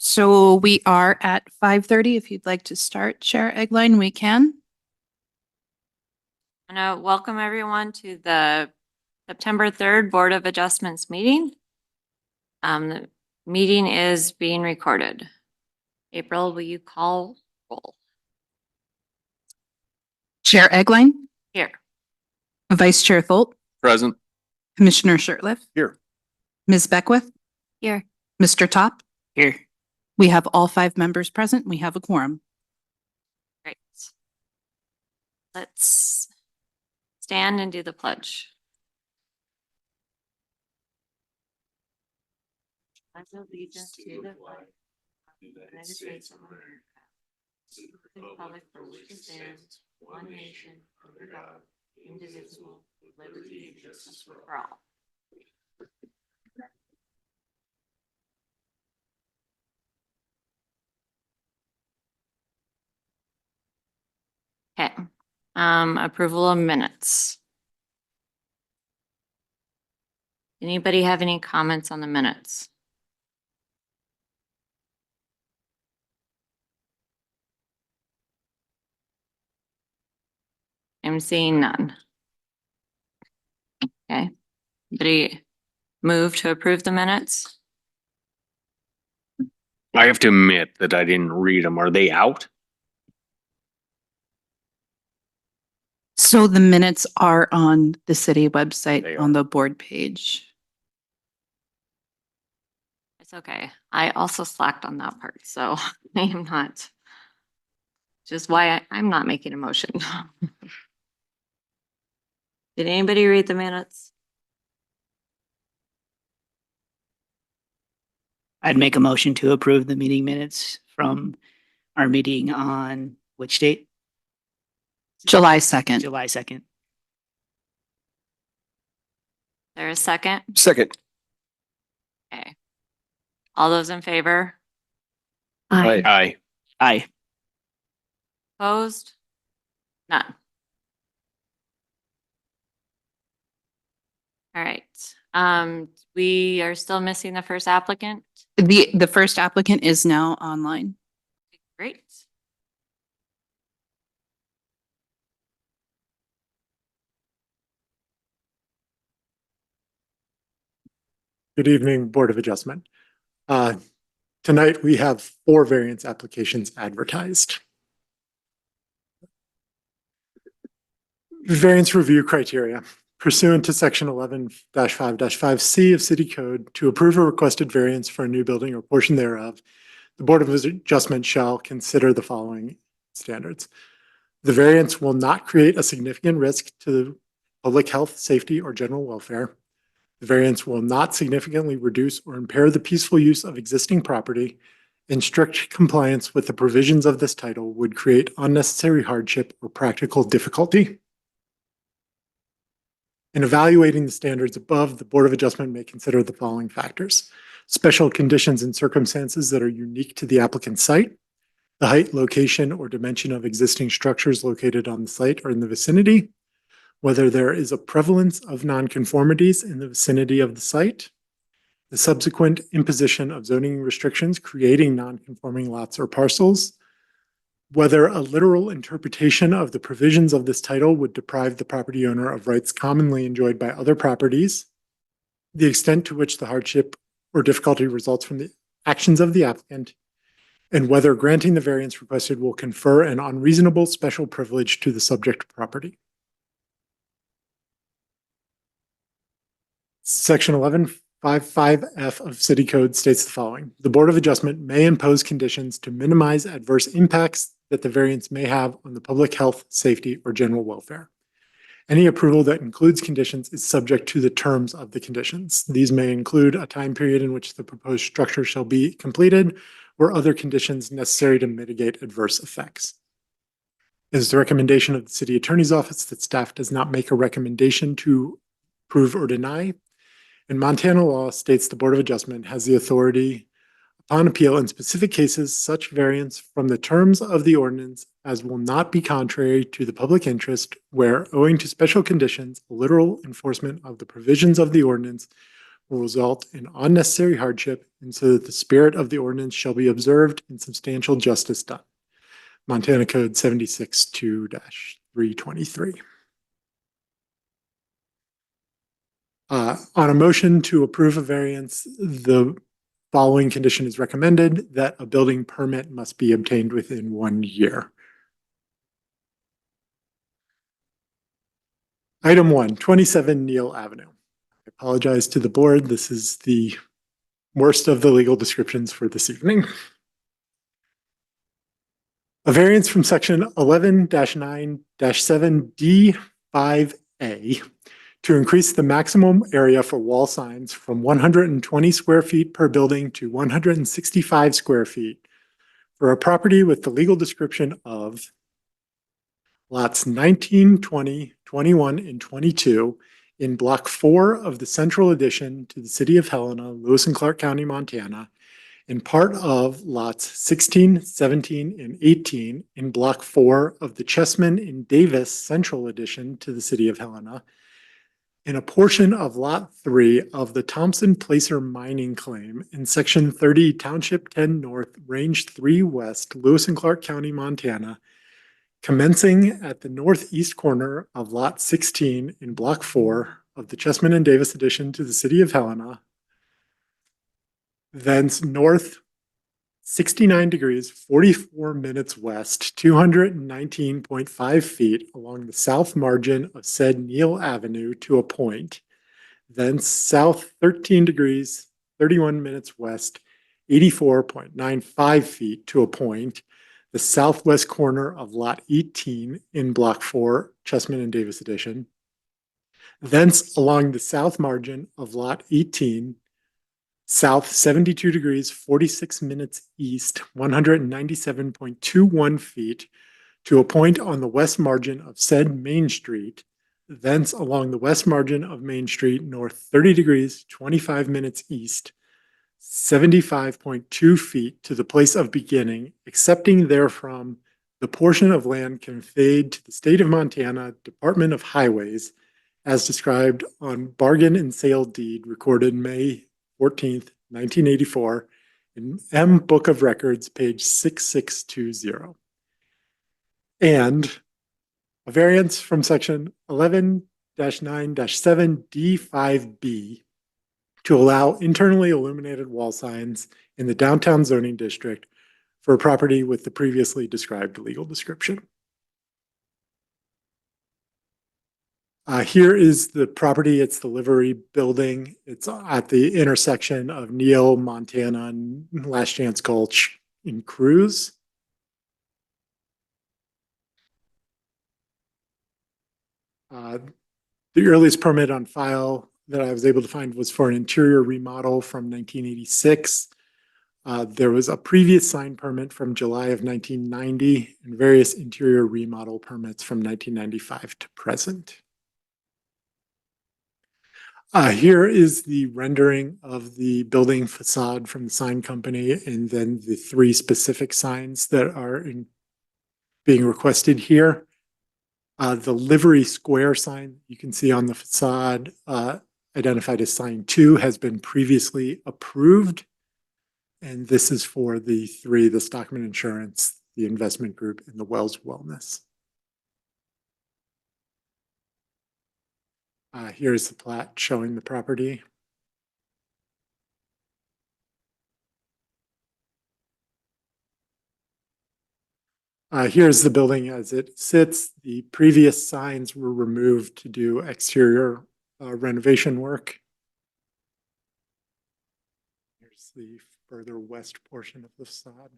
So we are at 5:30. If you'd like to start, Chair Eggline, we can. I want to welcome everyone to the September 3rd Board of Adjustments meeting. The meeting is being recorded. April, will you call roll? Chair Eggline, Here. Vice Chair Tholt, Present. Commissioner Shirtliff, Here. Ms. Beckwith, Here. Mr. Top. Here. We have all 5 members present. We have a quorum. Great. Let's stand and do the pledge. I pledge allegiance to the flag of the United States of America, to the republic for which it stands, one nation, under God, indivisible, with liberty and justice for all. Okay, approval of minutes. Anybody have any comments on the minutes? I'm seeing none. Okay, anybody move to approve the minutes? I have to admit that I didn't read them. Are they out? So the minutes are on the city They website are. on the board page. It's okay. I also slacked on that part, so I am not. Just why I'm not making a motion. Did anybody read the minutes? I'd make a motion to approve the meeting minutes from our meeting on which date? July 2nd. July 2nd. There a second? Second. Okay. All those in favor? Aye. Aye. Opposed? None. All right. We are still missing the first applicant. The first applicant is now online. Great. Good evening, Board of Adjustment. Tonight, we have 4 variance applications advertised. Variance review criteria. Pursuant to Section 11-5-5C of City Code, to approve a requested variance for a new building or portion thereof, the Board of Adjustment shall consider the following standards. The variance will not create a significant risk to public health, safety, or general welfare. The variance will not significantly reduce or impair the peaceful use of existing property. In strict compliance with the provisions of this title would create unnecessary hardship or practical difficulty. In evaluating the standards above, the Board of Adjustment may consider the following factors: special conditions and circumstances that are unique to the applicant's site, the height, location, or dimension of existing structures located on the site or in the vicinity, whether there is a prevalence of nonconformities in the vicinity of the site, the subsequent imposition of zoning restrictions creating nonconforming lots or parcels, whether a literal interpretation of the provisions of this title would deprive the property owner of rights commonly enjoyed by other properties, the extent to which the hardship or difficulty results from the actions of the applicant, and whether granting the variance requested will confer an unreasonable special privilege to the subject property. Section 11-5-5F of City Code states the following: the Board of Adjustment may impose conditions to minimize adverse impacts that the variance may have on the public health, safety, or general welfare. Any approval that includes conditions is subject to the terms of the conditions. These may include a time period in which the proposed structure shall be completed, or other conditions necessary to mitigate adverse effects. It is the recommendation of the City Attorney's Office that staff does not make a recommendation to approve or deny. And Montana law states the Board of Adjustment has the authority, upon appeal in specific cases, such variance from the terms of the ordinance as will not be contrary to the public interest, where, owing to special conditions, literal enforcement of the provisions of the ordinance will result in unnecessary hardship, and so that the spirit of the ordinance shall be observed and substantial justice done. Montana Code 76-2-323. On a motion to approve a variance, the following condition is recommended: that a building permit must be obtained within 1 year. Item 1, 27 Neal Avenue. I apologize to the board. This is the worst of the legal descriptions for this evening. A variance from section 11-9-7D5A to increase the maximum area for wall signs from 120 square feet per building to 165 square feet for a property with the legal description of lots 19, 20, 21, and 22 in Block 4 of the Central Addition to the City of Helena, Lewis and Clark County, Montana, and part of lots 16, 17, and 18 in Block 4 of the Chessman and Davis Central Addition to the City of Helena, in a portion of Lot 3 of the Thompson Placer mining claim in Section 30, Township 10 North, Range 3 West, Lewis and Clark County, Montana, commencing at the northeast corner of Lot 16 in Block 4 of the Chessman and Davis addition to the City of Helena, thence north 69 degrees 44 minutes west, 219.5 feet along the south margin of said Neal Avenue to a point, thence south 13 degrees 31 minutes west, 84.95 feet to a point, the southwest corner of Lot 18 in Block 4, Chessman and Davis Addition. Thence along the south margin of Lot 18, south 72 degrees 46 minutes east, 197.21 feet to a point on the west margin of said Main Street. Thence along the west margin of Main Street, north 30 degrees 25 minutes east, 75.2 feet to the place of beginning, excepting therefrom the portion of land conveyed to the State of Montana Department of Highways as described on bargain and sale deed recorded May 14th, 1984 in M Book of Records, page 6620. And a variance from section 11-9-7D5B to allow internally illuminated wall signs in the downtown zoning district for a property with the previously described legal description. Here is the property. It's the livery building. It's at the intersection of Neal, Montana, and Last Chance Gulch in Cruz. The earliest permit on file that I was able to find was for an interior remodel from 1986. There was a previous sign permit from July of 1990 and various interior remodel permits from 1995 to present. Here is the rendering of the building facade from the sign company, and then the 3 specific signs that are being requested here. The livery square sign you can see on the facade, identified as sign 2, has been previously approved. And this is for the 3, the Stockman Insurance, the Investment Group, and the Wells Wellness. Here's the plat showing the property. Here's the building as it sits. The previous signs were removed to do exterior renovation work. Here's the further west portion of the facade.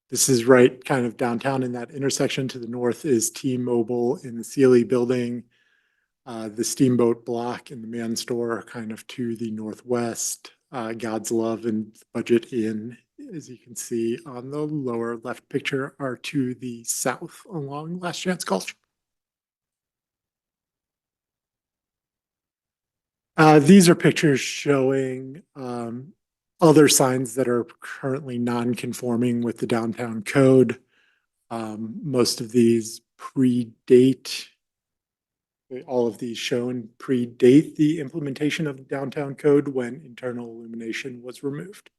This is right kind of downtown in that intersection. To the north is T-Mobile in the Sealy building. The Steamboat Block and the Man Store kind of to the northwest. God's Love and Budget Inn, as you can see on the lower left picture, are to the south along Last Chance Gulch. These are pictures showing other signs that are currently non-conforming with the downtown code. Most of these predate All of these shown predate the implementation of the downtown code when internal illumination was removed.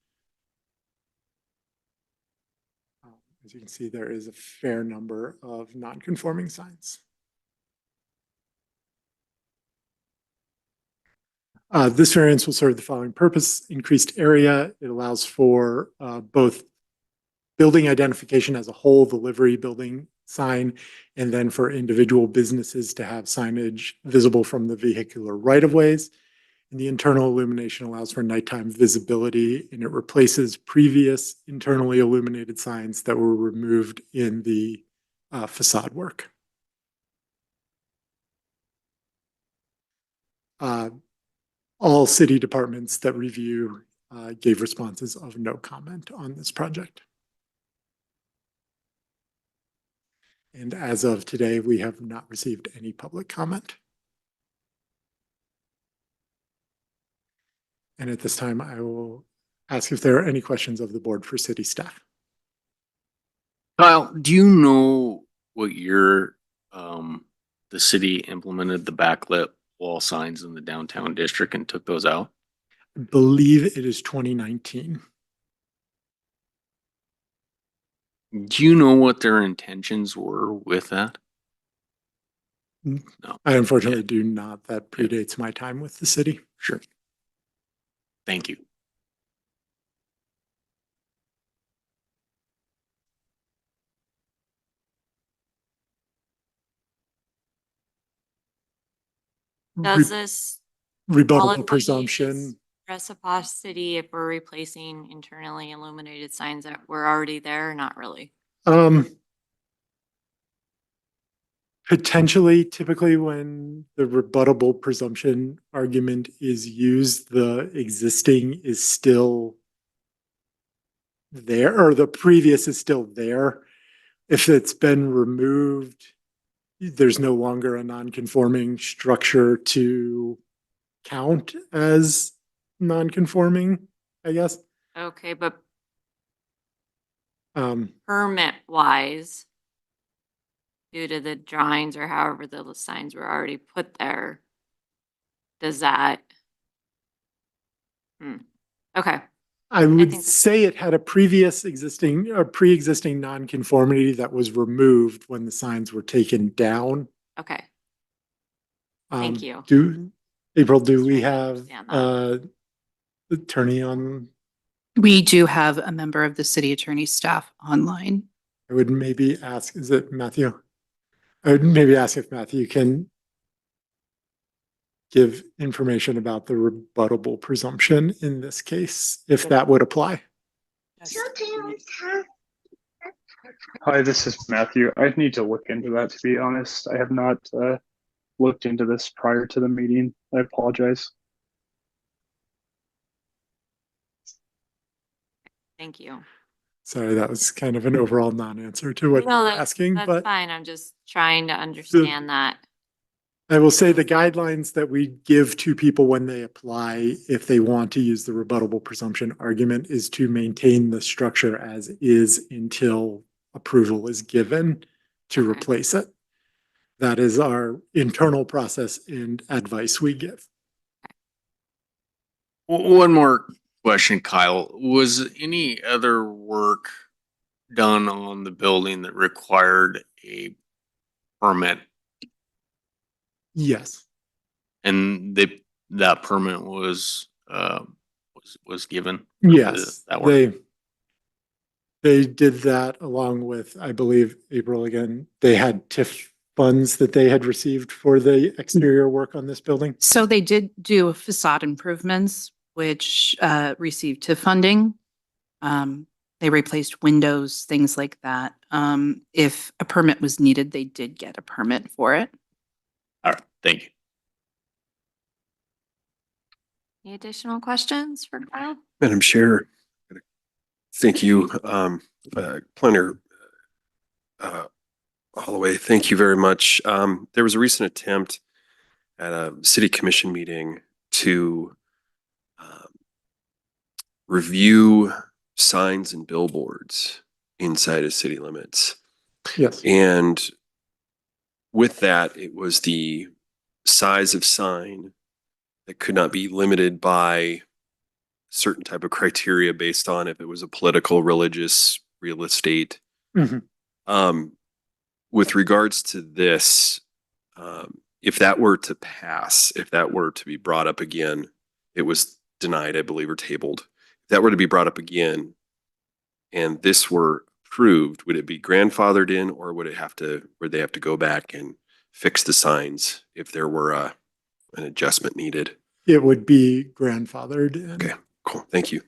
As you can see, there is a fair number of non-conforming signs. This variance will serve the following purpose: increased area. It allows for both building identification as a whole, the livery building sign, and then for individual businesses to have signage visible from the vehicular right-of-ways. And the internal illumination allows for nighttime visibility, and it replaces previous internally illuminated signs that were removed in the facade work. All city departments that review gave responses of no comment on this project. And as of today, we have not received any public comment. And at this time, I will ask if there are any questions of the board for city staff. Kyle, do you know what year the city implemented the backlit wall signs in the downtown district and took those out? I believe it is 2019. Do you know what their intentions were with that? No. I unfortunately do not. That predates my time with the city. Sure. Thank you. Does this Rebuttable qualify presumption. as reciprocity if we're replacing internally illuminated signs that were already there or not really? Potentially, typically when the rebuttable presumption argument is used, the existing is still there, or the previous is still there. If it's been removed, there's no longer a non-conforming structure to count as non-conforming, I guess. Okay, but Um, permit wise, due to the drawings or however the signs were already put there, does that? Okay, I would think- say it had a pre-existing non-conformity that was removed when the signs were taken down. okay. Thank you. April, do we Just trying to have understand attorney on? We do have a member of the city attorney staff online. I would maybe ask, is it Matthew? I would maybe ask if Matthew can give information about the rebuttable presumption in this case, if that would apply. Hi, this is Matthew. I need to look into that, to be honest. I have not looked into this prior to the meeting. I apologize. Thank you. Sorry, that was kind of an overall non-answer to what No, you're asking, that's but fine. I'm just trying to understand that. I will say the guidelines that we give to people when they apply, if they want to use the rebuttable presumption argument, is to maintain the structure as is until approval is given to Okay. replace it. That is our internal process and advice we give. One more question, Kyle. Was any other work done on the building that required a permit? Yes, And that permit was given? yes, That work? they did that along with, I believe, April again, they had TIF funds that they had received for the exterior work on this building. So they did do facade improvements, which received TIF funding. They replaced windows, things like that. If a permit was needed, they did get a permit for it. All right, thank you. Any additional questions for Kyle? Madam Chair, thank you. Planner Holloway, thank you very much. There was a recent attempt at a city commission meeting to review signs and billboards inside of city limits. Yes. And with that, it was the size of sign that could not be limited by certain type of criteria based on if it was a political, religious, real estate. Mhm. With regards to this, if that were to pass, if that were to be brought up again, it was denied, I believe, or tabled. If that were to be brought up again and this were approved, would it be grandfathered in, or would they have to go back and fix the signs if there were an adjustment needed? It would be grandfathered in. Okay, cool. Thank you.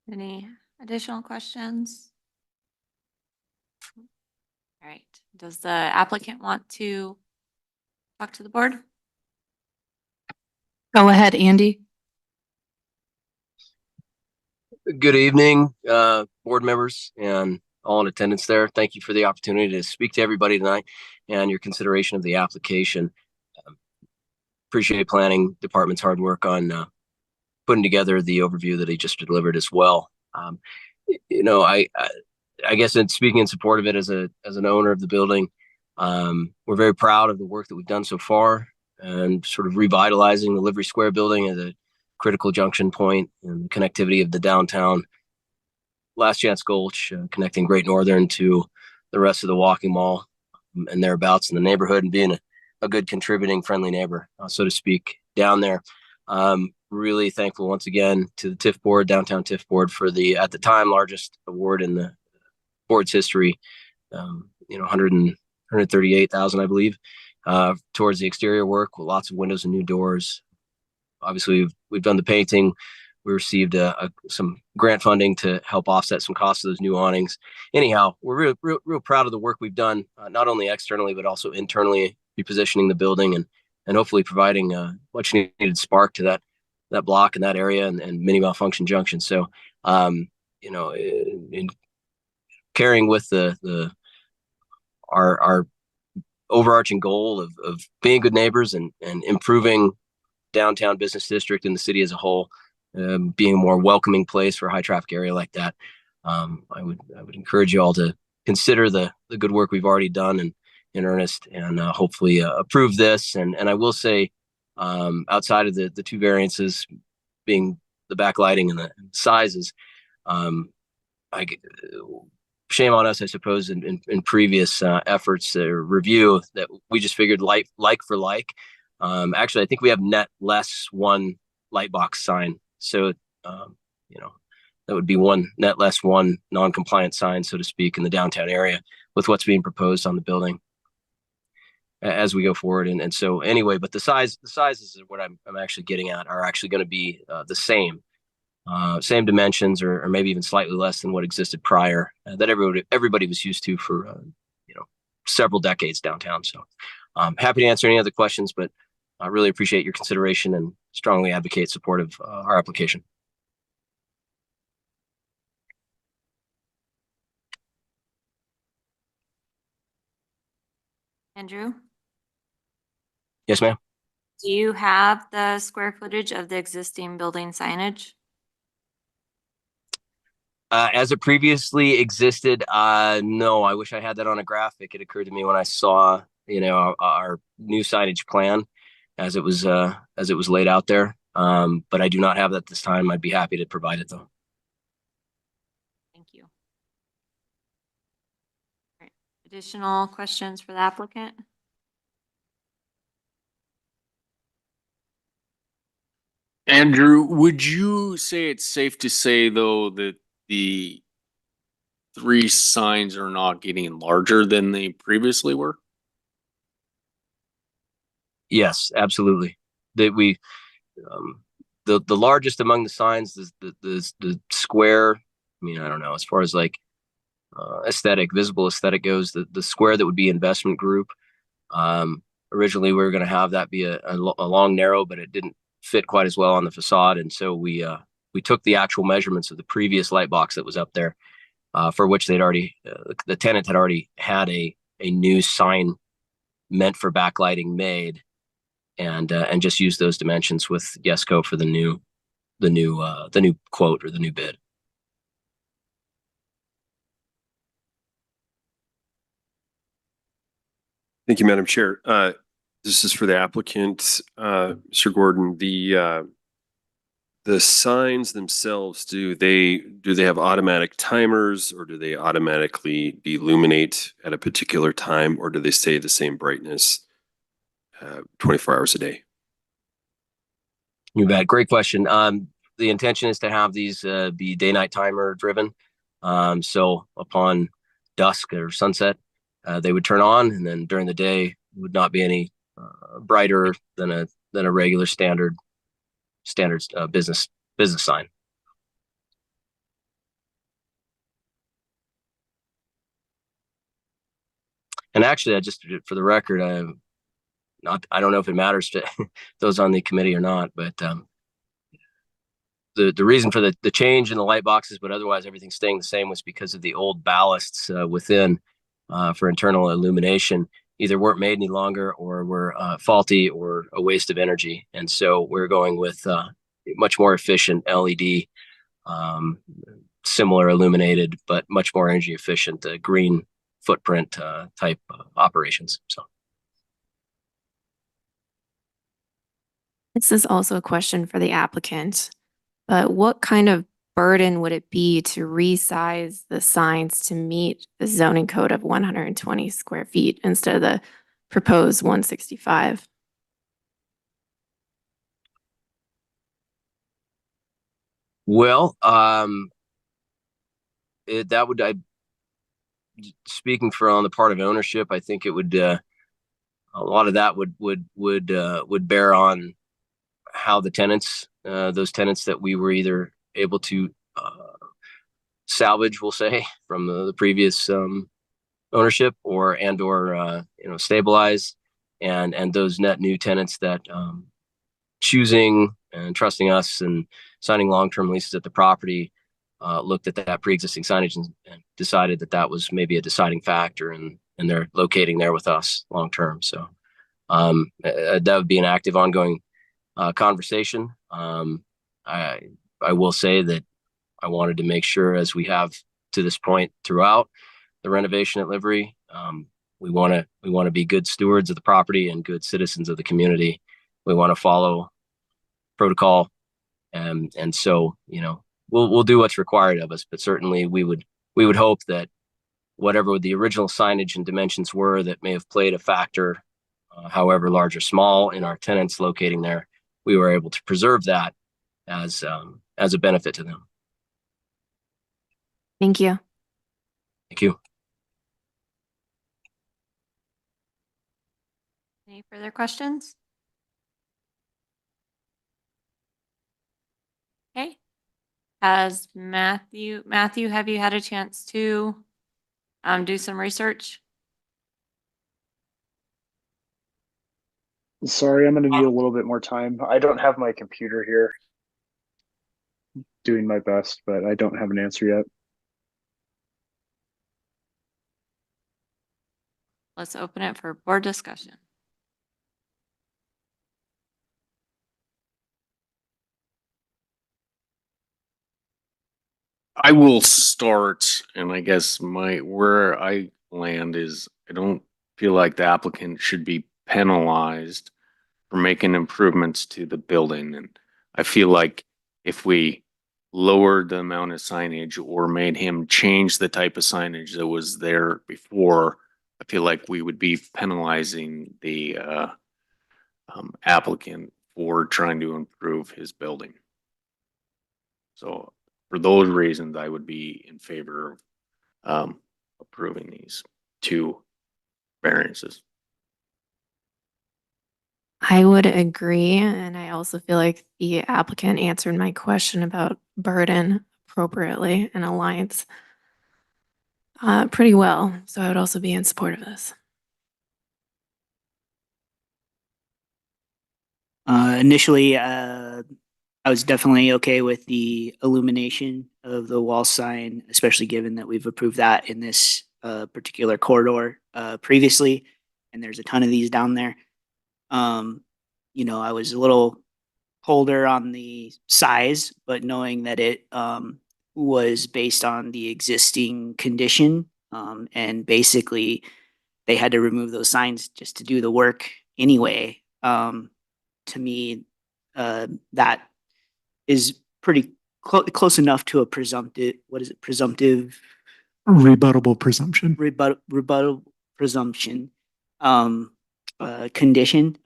Any additional questions? All right. Does the applicant want to talk to the board? Go ahead, Andy. Good evening, board members and all in attendance there. Thank you for the opportunity to speak to everybody tonight and your consideration of the application. Appreciate planning department's hard work on putting together the overview that he just delivered as well. I guess in speaking in support of it as an owner of the building, we're very proud of the work that we've done so far and sort of revitalizing the Livery Square building as a critical junction point and the connectivity of the downtown Last Chance Gulch, connecting Great Northern to the rest of the walking mall and thereabouts in the neighborhood, and being a good contributing friendly neighbor, so to speak, down there. Really thankful once again to the TIF board, downtown TIF board, for the, at the time, largest award in the board's history. 138,000, I believe, towards the exterior work with lots of windows and new doors. Obviously, we've done the painting. We received some grant funding to help offset some costs of those new awnings. Anyhow, we're real proud of the work we've done, not only externally but also internally, repositioning the building and hopefully providing much needed spark to that block and that area and mini malfunction junction. So, in carrying with our overarching goal of being good neighbors and improving downtown business district in the city as a whole, being a more welcoming place for a high traffic area like that. I would encourage you all to consider the good work we've already done in earnest and hopefully approve this. And I will say, outside of the two variances being the backlighting and the sizes, shame on us, I suppose, in previous efforts or review that we just figured like for like. Actually, I think we have net less one light box sign. So, that would be one net less one non-compliant sign, so to speak, in the downtown area with what's being proposed on the building as we go forward. And so anyway, but the sizes of what I'm actually getting at are actually going to be the same dimensions or maybe even slightly less than what existed prior that everybody was used to for, several decades downtown. So happy to answer any other questions, but I really appreciate your consideration and strongly advocate support of our application. Andrew, Yes, ma'am. do you have the square footage of the existing building signage? As it previously existed, no, I wish I had that on a graphic. It occurred to me when I saw, our new signage plan as it was laid out there. But I do not have that this time. I'd be happy to provide it though. Thank you. All right. Additional questions for the applicant? Andrew, would you say it's safe to say though that the 3 signs are not getting larger than they previously were? Yes, absolutely. That we, the largest among the signs is the square. I mean, I don't know, as far as like visible aesthetic goes, the square that would be investment group. Originally we were going to have that be a long narrow, but it didn't fit quite as well on the facade. And so we took the actual measurements of the previous light box that was up there, for which they'd already, the tenant had already had a new sign meant for backlighting made, and just use those dimensions with Yesco for the new quote or the new bid. Thank you, Madam Chair. This is for the applicant, Mr. Gordon. The signs themselves, do they have automatic timers, or do they automatically illuminate at a particular time, or do they stay the same brightness 24 hours a day? You bet. Great question. The intention is to have these be day-night timer driven. So upon dusk or sunset, they would turn on, and then during the day would not be any brighter than a regular standard business sign. And actually, I just, for the record, I don't know if it matters to those on the committee or not, but the reason for the change in the light boxes, but otherwise everything staying the same, was because of the old ballasts within for internal illumination either weren't made any longer or were faulty or a waste of energy. And so we're going with much more efficient LED, similar illuminated, but much more energy efficient, green footprint type operations. So. This is also a question for the applicant, but what kind of burden would it be to resize the signs to meet the zoning code of 120 square feet instead of the proposed 165? Well, speaking for on the part of ownership, I think it would, a lot of that would bear on how the tenants, those tenants that we were either able to salvage, we'll say, from the previous ownership, or stabilize, and those net new tenants that choosing and trusting us and signing long-term leases at the property looked at that pre-existing signage and decided that was maybe a deciding factor, and they're locating there with us long-term. So that would be an active, ongoing conversation. I will say that I wanted to make sure, as we have to this point throughout the renovation at Livery, we want to be good stewards of the property and good citizens of the community. We want to follow protocol, and so we'll do what's required of us. But certainly we would hope that whatever the original signage and dimensions were that may have played a factor, however large or small, in our tenants locating there, we were able to preserve that as a benefit to them. Thank you. Thank you. Any further questions? Okay. Has Matthew, have you had a chance to do some research? Sorry, I'm going to need a little bit more time. I don't have my computer here. Doing my best, but I don't have an answer yet. Let's open it for board discussion. I will start, and I guess where I land is, I don't feel like the applicant should be penalized for making improvements to the building. And I feel like if we lowered the amount of signage or made him change the type of signage that was there before, I feel like we would be penalizing the applicant for trying to improve his building. So for those reasons, I would be in favor of approving these two variances. I would agree. And I also feel like the applicant answered my question about burden appropriately and aligns pretty well. So I would also be in support of this. Initially, I was definitely okay with the illumination of the wall sign, especially given that we've approved that in this particular corridor previously, and there's a ton of these down there. I was a little colder on the size, but knowing that it was based on the existing condition, and basically they had to remove those signs just to do the work anyway. To me, that is pretty close enough to a presumptive, what is it, presumptive Rebuttable presumption. rebuttal presumption condition.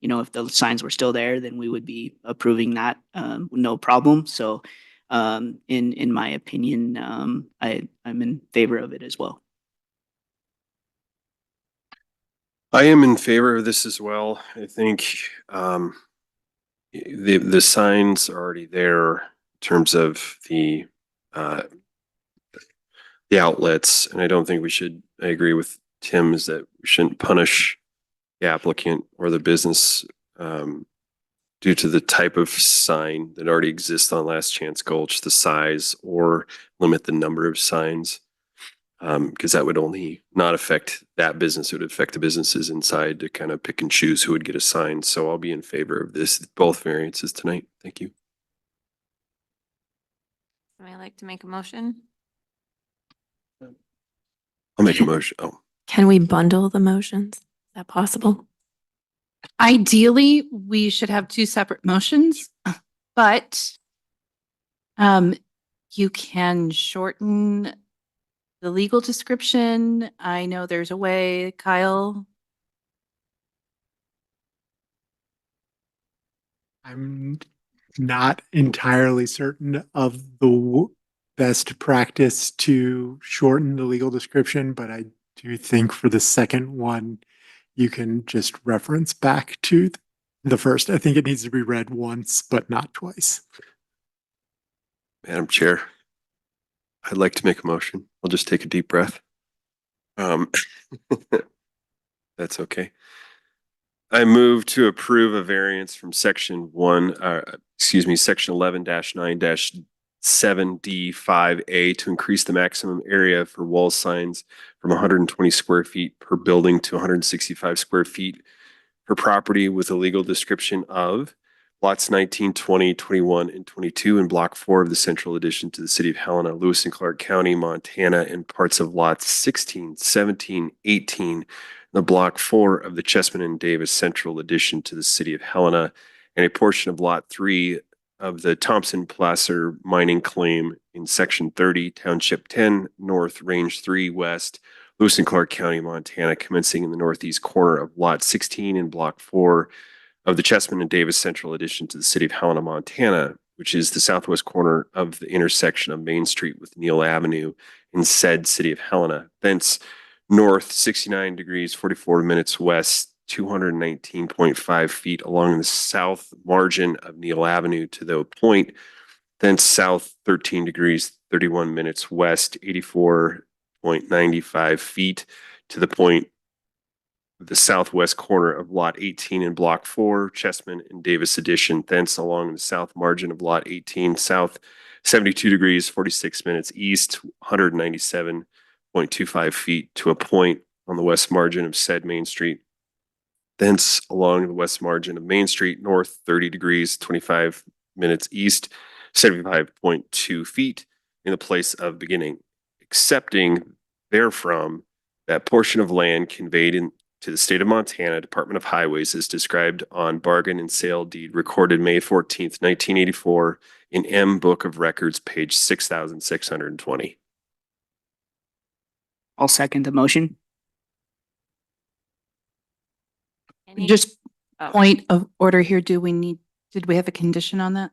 You know, if the signs were still there, then we would be approving that, no problem. So, in my opinion, I'm in favor of it as well. I am in favor of this as well. I think the signs are already there in terms of uh, the outlets, and I don't think we should. I agree with Tim is that we shouldn't punish the applicant or the business due to the type of sign that already exists on Last Chance Gulch, the size, or limit the number of signs. Because that would only not affect that business, it would affect the businesses inside to kind of pick and choose who would get a sign. So I'll be in favor of this, both variances tonight. Thank you. Would I like to make a motion? I'll make a motion. Oh, Can we bundle the motions? Is that possible? Ideally, we should have two separate motions, but you can shorten the legal description. I know there's a way, Kyle. I'm not entirely certain of the best practice to shorten the legal description, but I do think for the second one, you can just reference back to the first. I think it needs to be read once, but not twice. Madam Chair, I'd like to make a motion. I'll just take a deep breath. That's okay. I move to approve a variance from section section 11-9-7D5A to increase the maximum area for wall signs from 120 square feet per building to 165 square feet per property with a legal description of lots 19, 20, 21, and 22 in block 4 of the central addition to the city of Helena, Lewis and Clark County, Montana, and parts of lots 16, 17, 18, the block 4 of the Chessman and Davis central addition to the city of Helena, and a portion of lot 3 of the Thompson Placer mining claim in section 30, township 10, north, range 3, west, Lewis and Clark County, Montana, commencing in the northeast corner of lot 16 in block 4 of the Chessman and Davis central addition to the city of Helena, Montana, which is the southwest corner of the intersection of Main Street with Neal Avenue in said city of Helena. Thence north 69 degrees 44 minutes west 219.5 feet along the south margin of Neal Avenue to the point, thence south 13 degrees 31 minutes west 84.95 feet to the point the southwest corner of lot 18 in block 4, Chessman and Davis addition, thence along the south margin of lot 18 south 72 degrees 46 minutes east 197.25 feet to a point on the west margin of said Main Street. Thence along the west margin of Main Street north 30 degrees 25 minutes east 75.2 feet in the place of beginning, accepting therefrom that portion of land conveyed to the state of Montana Department of Highways is described on bargain and sale deed recorded May 14th, 1984 in M Book of Records, page 6,620. I'll second the motion. Any- Just oh, point of order here, did we have a condition on that?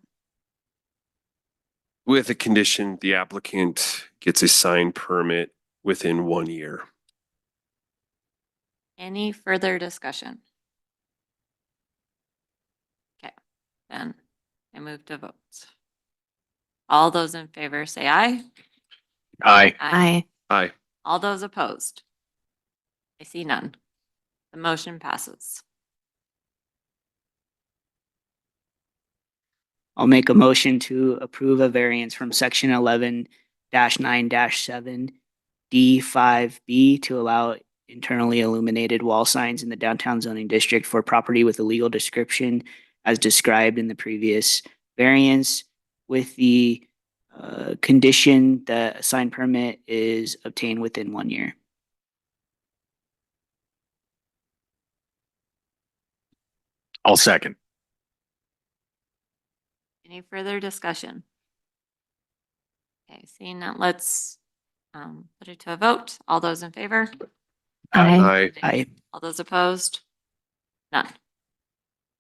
With a condition, the applicant gets a sign permit within 1 year. Any further discussion? Okay, then I move to votes. All those in favor say aye. aye. Aye. All those opposed? I see none. The motion passes. I'll make a motion to approve a variance from section 11-9-7D5B to allow internally illuminated wall signs in the downtown zoning district for property with a legal description as described in the previous variance, with the condition that a sign permit is obtained within 1 year. I'll second. Any further discussion? Okay, seeing that, let's put it to a vote. All those in favor? Aye. I, All those opposed? None.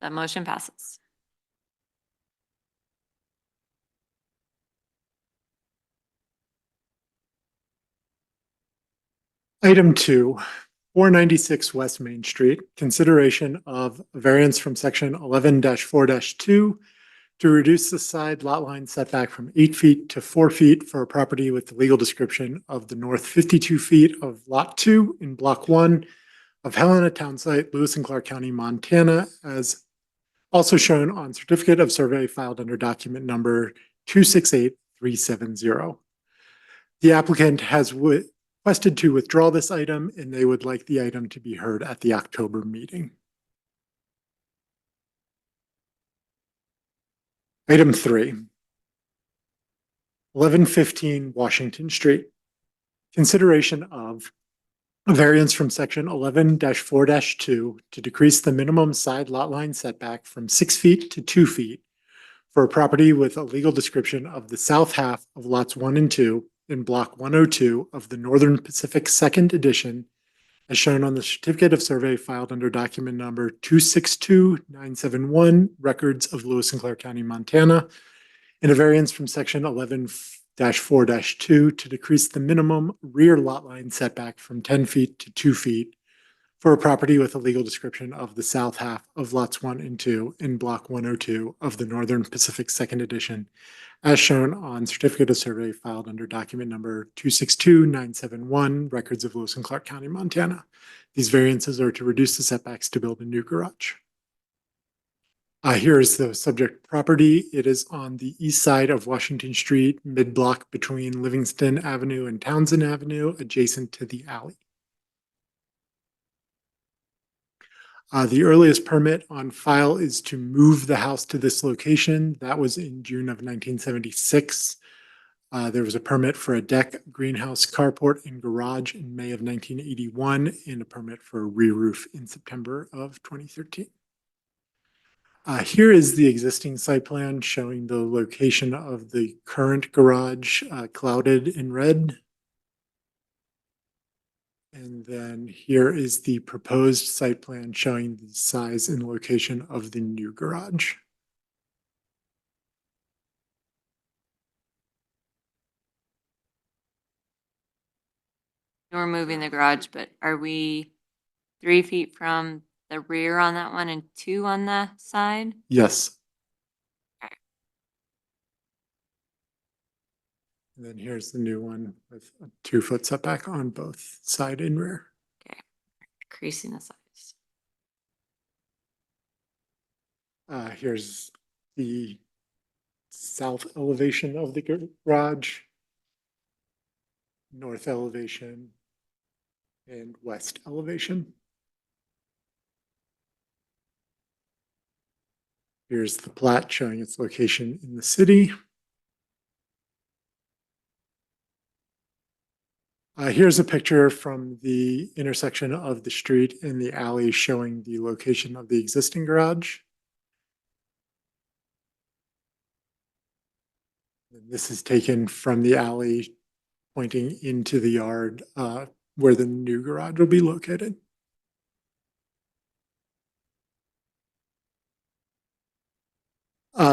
The motion passes. Item 2, 496 West Main Street, consideration of a variance from section 11-4-2 to reduce the side lot line setback from 8 feet to 4 feet for a property with the legal description of the north 52 feet of Lot 2 in Block 1 of Helena Town Site, Lewis and Clark County, Montana, as also shown on certificate of survey filed under document number 268370. The applicant has requested to withdraw this item, and they would like the item to be heard at the October meeting. Item 3, 1115 Washington Street. Consideration of a variance from section 11-4-2 to decrease the minimum side lot line setback from 6 feet to 2 feet for a property with a legal description of the south half of lots 1 and 2 in block 102 of the Northern Pacific Second Edition, as shown on the certificate of survey filed under document number 262971, records of Lewis and Clark County, Montana, and a variance from section 11-4-2 to decrease the minimum rear lot line setback from 10 feet to 2 feet for a property with a legal description of the south half of lots 1 and 2 in block 102 of the Northern Pacific Second Edition, as shown on certificate of survey filed under document number 262971, records of Lewis and Clark County, Montana. These variances are to reduce the setbacks to build a new garage. Here is the subject property. It is on the east side of Washington Street, mid-block between Livingston Avenue and Townsend Avenue, adjacent to the alley. The earliest permit on file is to move the house to this location. That was in June of 1976. There was a permit for a deck, greenhouse, carport, and garage in May of 1981, and a permit for a re-roof in September of 2013. Here is the existing site plan showing the location of the current garage, clouded in red. And then here is the proposed site plan showing the size and location of the new garage. We're moving the garage, but are we 3 feet from the rear on that one and 2 on the side? Yes. Okay. And then here's the new one with a 2-foot setback on both side and rear. Okay, increasing the size. Here's the south elevation of the garage, north elevation, and west elevation. Here's the plat showing its location in the city. Here's a picture from the intersection of the street and the alley showing the location of the existing garage. And this is taken from the alley pointing into the yard where the new garage will be located.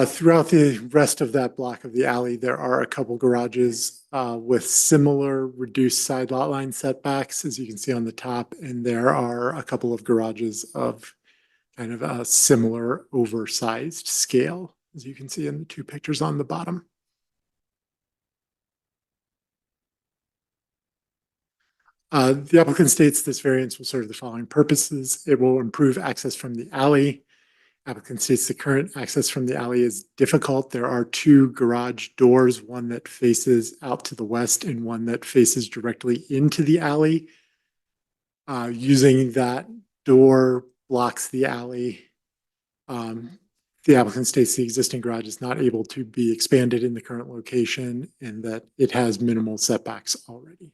Throughout the rest of that block of the alley, there are a couple garages with similar reduced side lot line setbacks, as you can see on the top, and there are a couple of garages of kind of a similar oversized scale, as you can see in the 2 pictures on the bottom. The applicant states this variance will serve the following purposes. It will improve access from the alley. Applicant states the current access from the alley is difficult. There are 2 garage doors, one that faces out to the west and one that faces directly into the alley. Using that door blocks the alley. The applicant states the existing garage is not able to be expanded in the current location and that it has minimal setbacks already.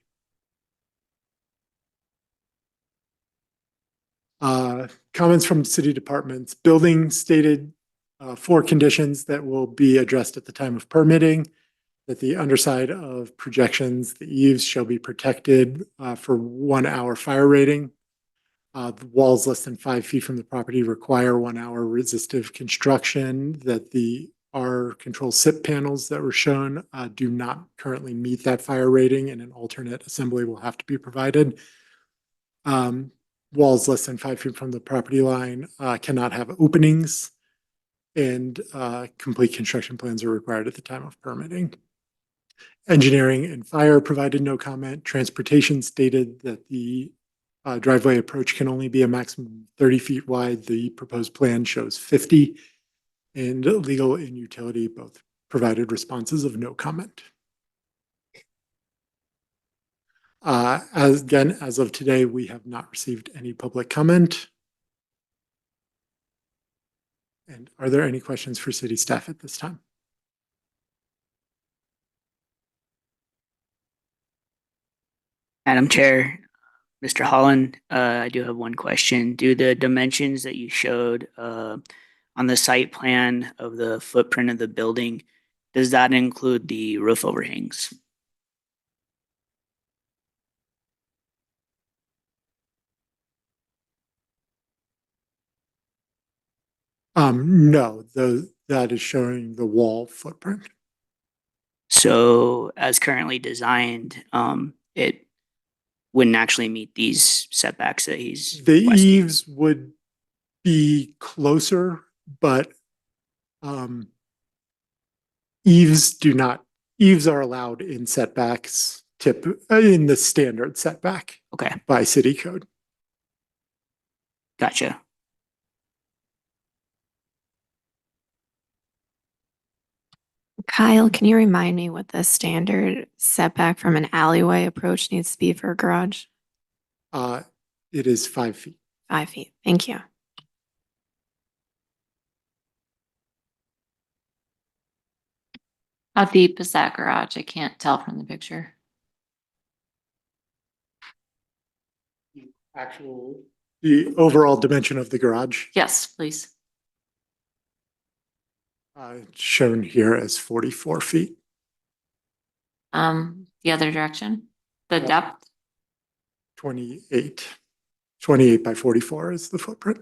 Comments from city departments. Building stated 4 conditions that will be addressed at the time of permitting. That the underside of projections, the eaves shall be protected for 1 hour fire rating. The walls less than 5 feet from the property require 1 hour resistive construction. That the R control SIP panels that were shown do not currently meet that fire rating, and an alternate assembly will have to be provided. Walls less than 5 feet from the property line cannot have openings, and complete construction plans are required at the time of permitting. Engineering and fire provided no comment. Transportation stated that the driveway approach can only be a maximum 30 feet wide. The proposed plan shows 50. And legal and utility both provided responses of no comment. As of today, we have not received any public comment. And are there any questions for city staff at this time? Madam Chair, Mr. Holland, I do have one question. Do the dimensions that you showed on the site plan of the footprint of the building, does that include the roof overhangs? No, that is showing the wall footprint. So as currently designed, it wouldn't actually meet these setbacks that he's The requesting. eaves would be closer, but eaves are allowed in setbacks in the standard setback Okay, by city code. gotcha. Kyle, can you remind me what the standard setback from an alleyway approach needs to be for a garage? It is 5 feet. 5 feet. Thank you. How deep is that garage? I can't tell from the picture. The overall dimension of the garage Yes, please. shown here as 44 feet. The other direction, the depth. 28. 28 by 44 is the footprint.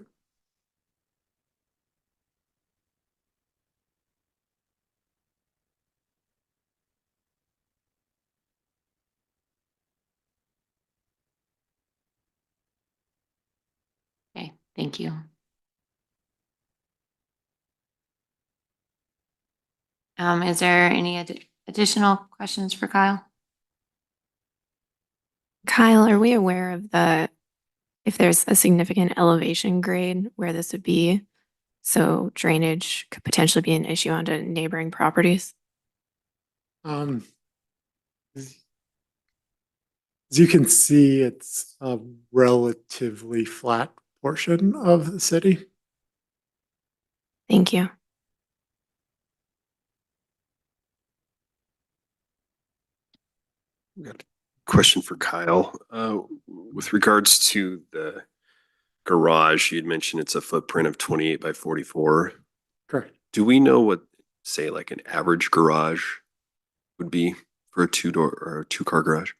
Okay, thank you. Is there any additional questions for Kyle? Kyle, are we aware of if there's a significant elevation grade where this would be? So drainage could potentially be an issue onto neighboring properties? As you can see, it's a relatively flat portion of the city. Thank you. Got a question for Kyle. With regards to the garage, you'd mentioned it's a footprint of 28 by 44. Correct. Do we know what, say, like an average garage would be for a 2-door or a 2-car garage?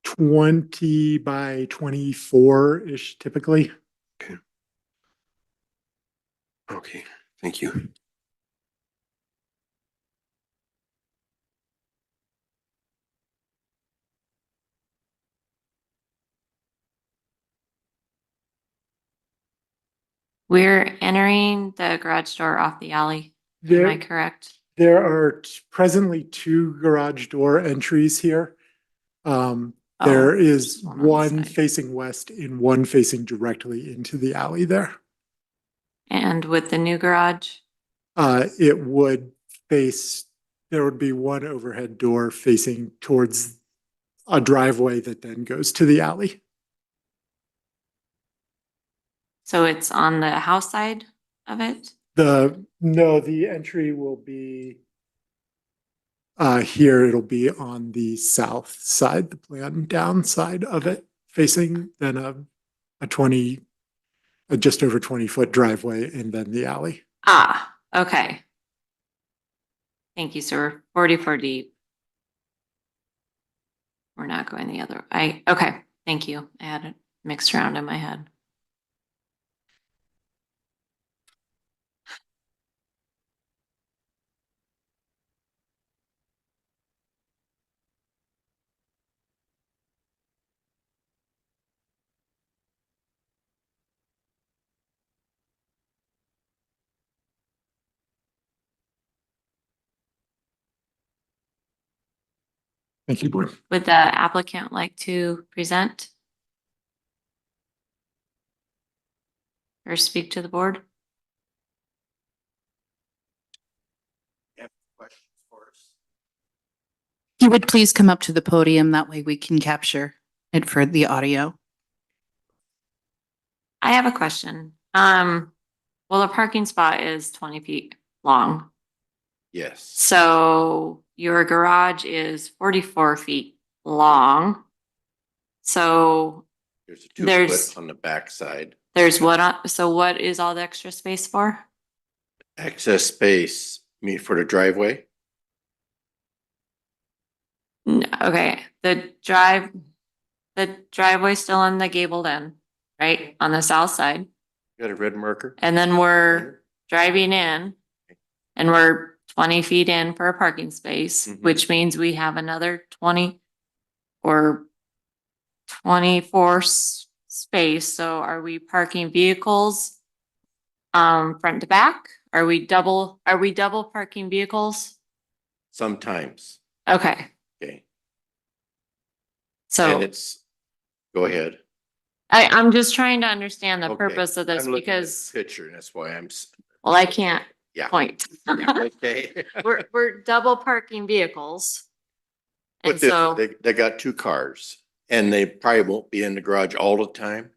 20 by 24-ish typically. Okay, thank you. We're entering the garage door off the alley. Am I correct? There are presently 2 garage door entries here. There is just one on the one side. facing west and one facing directly into the alley there. And with the new garage? It would face, there would be one overhead door facing towards a driveway that then goes to the alley. So it's on the house side of it? No, the entry will be here. It'll be on the south side, the plan down side of it, facing than a 20, a just over 20-foot driveway and then the alley. Ah, okay. Thank you, sir. 44 deep. We're not going the other, okay, thank you. I had it mixed around in my head. Thank you, board. Would the applicant like to present? Or speak to the board? You would please come up to the podium. That way we can capture it for the audio. I have a question. Well, the parking spot is 20 feet long. Yes. So your garage is 44 feet long. So There's a there's- 2 foot on the back side. there's so what is all the extra space for? Excess space, for the driveway. Okay, the driveway's still on the gabled end, right? On the south side. Got a red marker? And then we're driving in and we're 20 feet in for a parking space, Mhm. which means we have another 20 or 24 space. So are we parking vehicles front to back? Are we double parking vehicles? Sometimes, Okay, okay. And so go ahead. I'm just trying to understand the Okay. purpose of this I'm looking at the because, picture, and that's why well, I can't yeah. point. Okay. We're double parking vehicles. But And so, they got 2 cars, and they probably won't be in the garage all the time.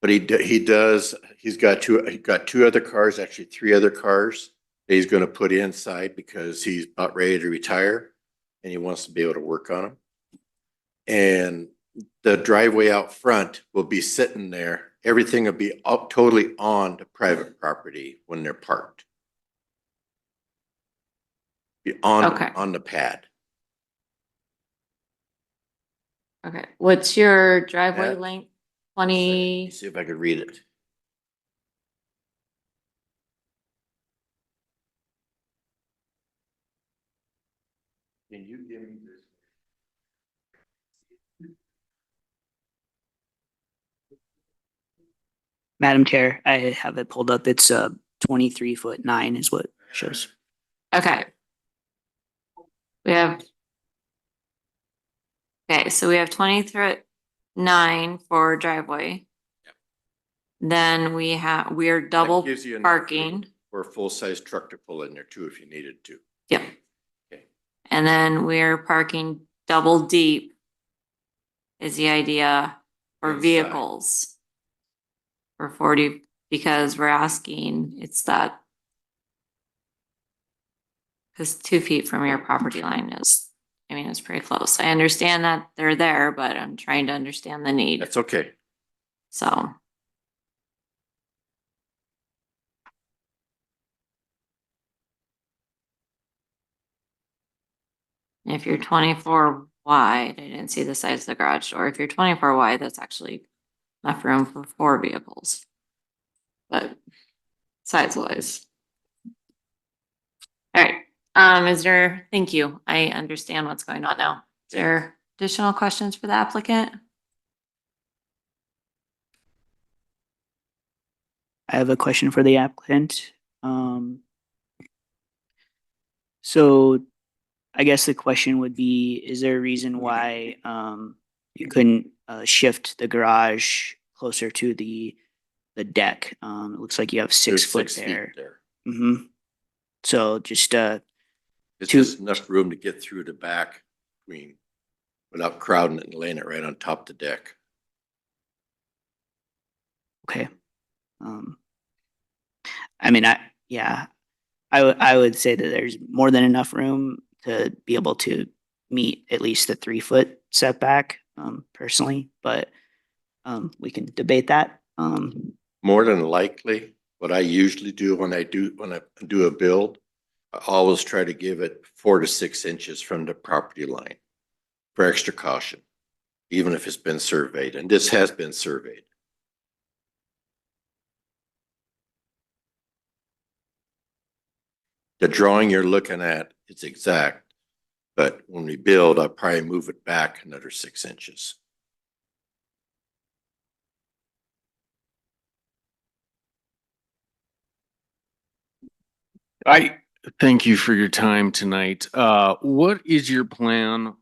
But he's got 2 other cars, actually 3 other cars that he's gonna put inside because he's about ready to retire and he wants to be able to work on them. And the driveway out front will be sitting there. Everything will be up totally on the private property when they're parked. Be Okay. on the pad. okay, what's your driveway That- length? Let 20, me see if I could read it. Can you give me this? Madam Chair, I have it pulled up. It's 23'9" is what it shows. okay. We have. Okay, so we have 23.9 for driveway. Then we're That double gives you enough parking. room for a full-size truck to pull in there too, if you needed to. Yep. Okay. And then we're parking double deep is the idea for Inside. vehicles. For 40, because we're asking, it's that. Cause 2 feet from your property line is, it's pretty close. I understand that they're there, but I'm trying to understand the need, That's okay. so. If you're 24 wide, I didn't see the size of the garage door. If you're 24 wide, that's actually enough room for 4 vehicles. But size wise. All right, thank you. I understand what's going on now. Is there additional questions for the applicant? I have a question for the applicant. So I guess the question would be, is there a reason why you couldn't shift the garage closer to the deck? It looks like you have 6 There's foot 6 feet there. there. Mm-hmm. So just It's Two- just enough room to get through the back without crowding it and laying it right on top of the deck. okay. I would say that there's more than enough room to be able to meet at least the 3 foot setback, personally, but We can debate that. More than likely, what I usually do when I do a build, I always try to give it 4 to 6 inches from the property line for extra caution, even if it's been surveyed, and this has been surveyed. The drawing you're looking at is exact, but when we build, I'll probably move it back another 6 inches. I thank you for your time tonight. What is your plan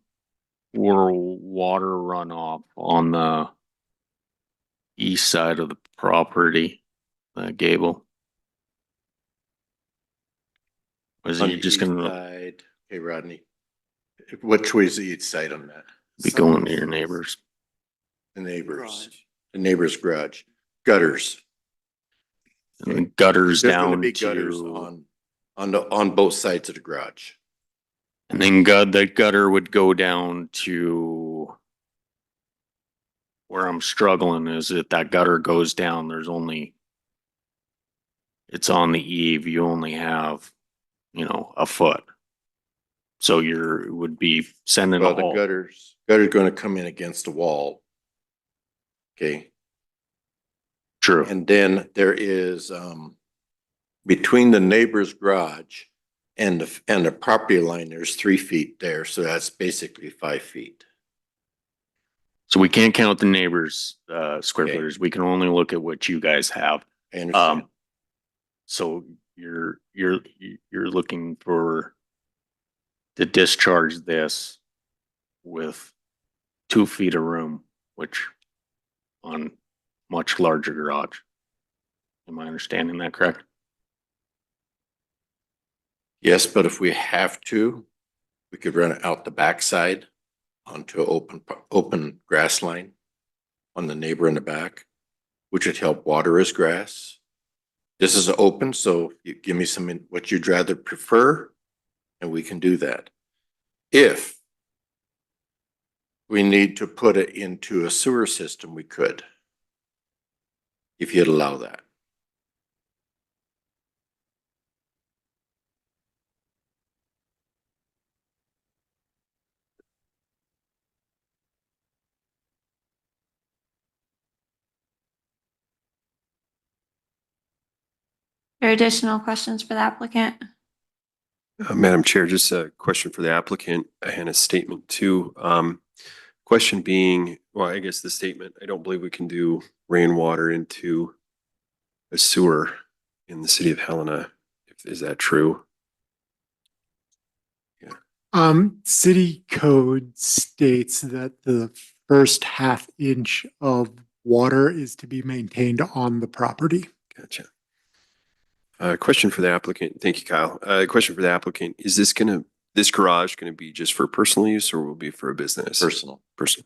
for water runoff on the east side of the property, Gable? Was On you the just east gonna side, okay, Rodney, which way is the east side on that? be going to your neighbors? The neighbor's garage, gutters. And the gutters There's gonna down be gutters to, on both sides of the garage. and then the gutter would go down to where I'm struggling is that gutter goes down, it's on the eave, you only have, a foot. So would be sending Well, the all, gutter's gonna come in against the wall. Okay, true. and then there is, between the neighbor's garage and the property line, there's 3 feet there, so that's basically 5 feet. So we can't count the neighbors' square Okay. footage. We can only look at what you guys have. I understand. So you're looking to discharge this with 2 feet of room, which on much larger garage. Am I understanding that correct? Yes, but if we have to, we could run it out the backside onto an open grass line on the neighbor in the back, which would help water his grass. This is open, so you give me what you'd rather prefer, and we can do that. If we need to put it into a sewer system, we could, if you'd allow that. Are there additional questions for the applicant? Madam Chair, just a question for the applicant and a statement too. Question being, well, I guess the statement, I don't believe we can do rainwater into a sewer in the city of Helena. Is that true? City code states that the first half inch of water is to be maintained on the property. Gotcha. Question for the applicant. Thank you, Kyle. Question for the applicant. Is this garage gonna be just for personal use or will it be for a business? Personal. Personal.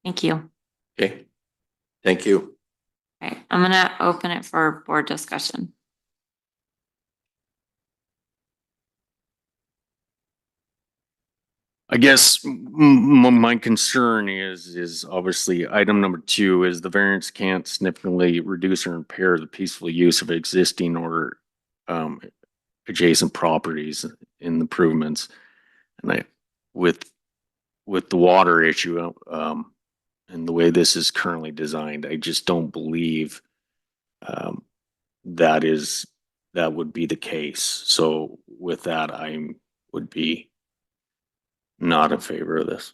Thank you. Okay, thank you. Okay, I'm gonna open it for board discussion. I guess my concern is obviously item number 2 is the variance can't significantly reduce or impair the peaceful use of existing or adjacent properties in improvements. And with the water issue, and the way this is currently designed, I just don't believe that would be the case. So with that, would be not in favor of this.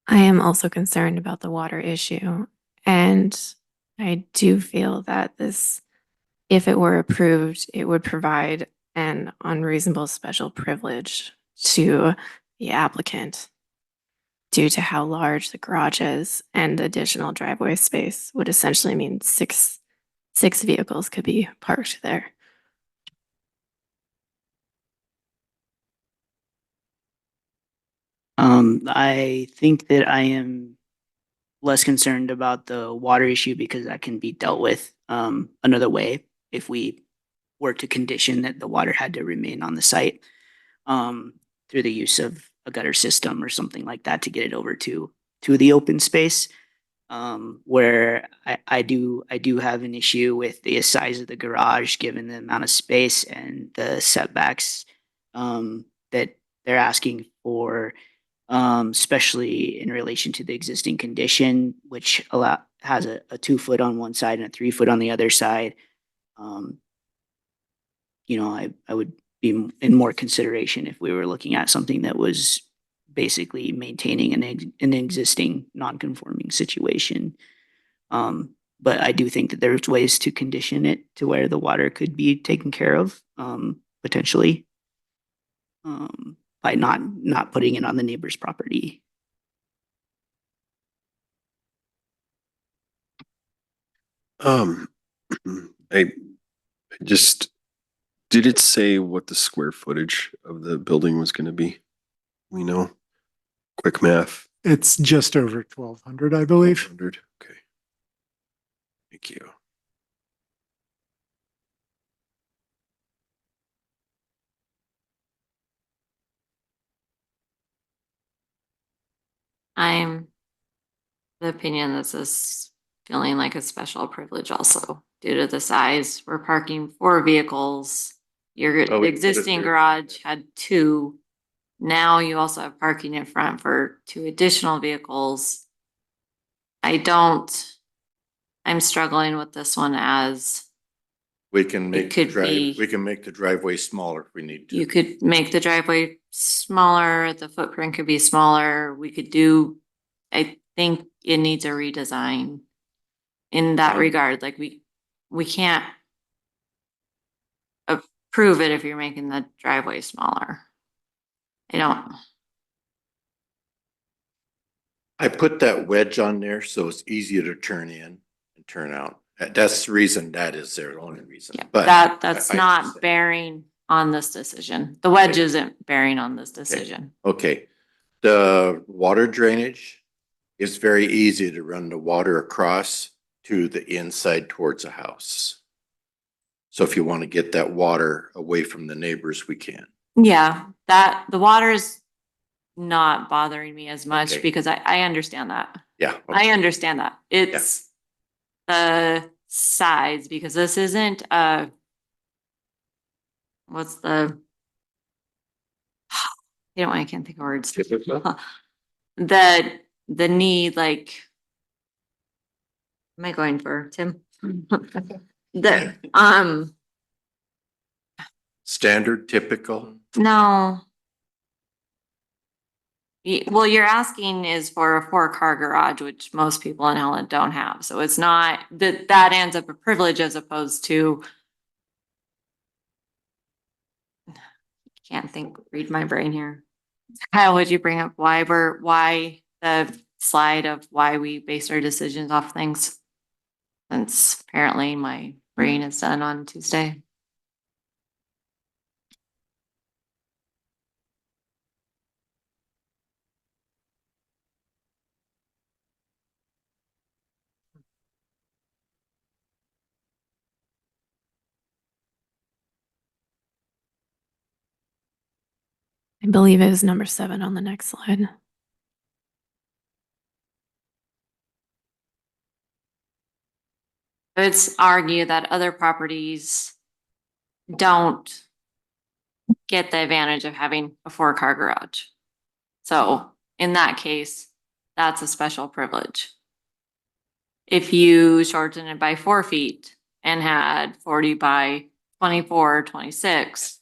I am also concerned about the water issue. And I do feel that this, if it were approved, it would provide an unreasonable special privilege to the applicant due to how large the garage is, and additional driveway space would essentially mean six vehicles could be parked there. I think that I am less concerned about the water issue because that can be dealt with another way if we were to condition that the water had to remain on the site through the use of a gutter system or something like that to get it over to the open space. Where I do have an issue with the size of the garage, given the amount of space and the setbacks that they're asking for, especially in relation to the existing condition, which has a 2 foot on one side and a 3 foot on the other side. I would be in more consideration if we were looking at something that was basically maintaining an existing non-conforming situation. But I do think that there's ways to condition it to where the water could be taken care of, potentially, by not putting it on the neighbor's property. I just, did it say what the square footage of the building was gonna be? We know, quick math, It's just over 1,200, I believe. 100, okay. Thank you. I'm the opinion this is feeling like a special privilege also due to the size. We're parking 4 vehicles. Your Oh, we put it existing there. garage had 2. Now you also have parking in front for 2 additional vehicles. I'm struggling with this one as We can make the could be- we can make the driveway smaller if we need to. you could make the driveway smaller, the footprint could be smaller. I think it needs a redesign in that regard. Like we can't approve it if you're making the driveway smaller. I put that wedge on there so it's easier to turn in and turn out. That's the reason, that is their only reason. Yeah, But that's I not understand. bearing on this decision. The wedge Okay. isn't bearing on this decision. Okay, the water drainage is very easy to run the water across to the inside towards a house. So if you want to get that water away from the neighbors, we can. Yeah, the water is not bothering me as much Okay. because I understand that. Yeah. I understand that. It's the size because this isn't what's the I can't think of words. The need, like, am I going for Tim? The Standard, typical. no. Well, you're asking is for a 4-car garage, which most people in Helena don't have. So it's not that ends up a privilege as opposed to can't think, read my brain here. Kyle, would you bring up why the slide of why we base our decisions off things? Since apparently my brain is done on Tuesday. I believe it is number 7 on the next slide. It's argue that other properties don't get the advantage of having a 4-car garage. So in that case, that's a special privilege. If you shorten it by 4 feet and had 40 by 24, 26,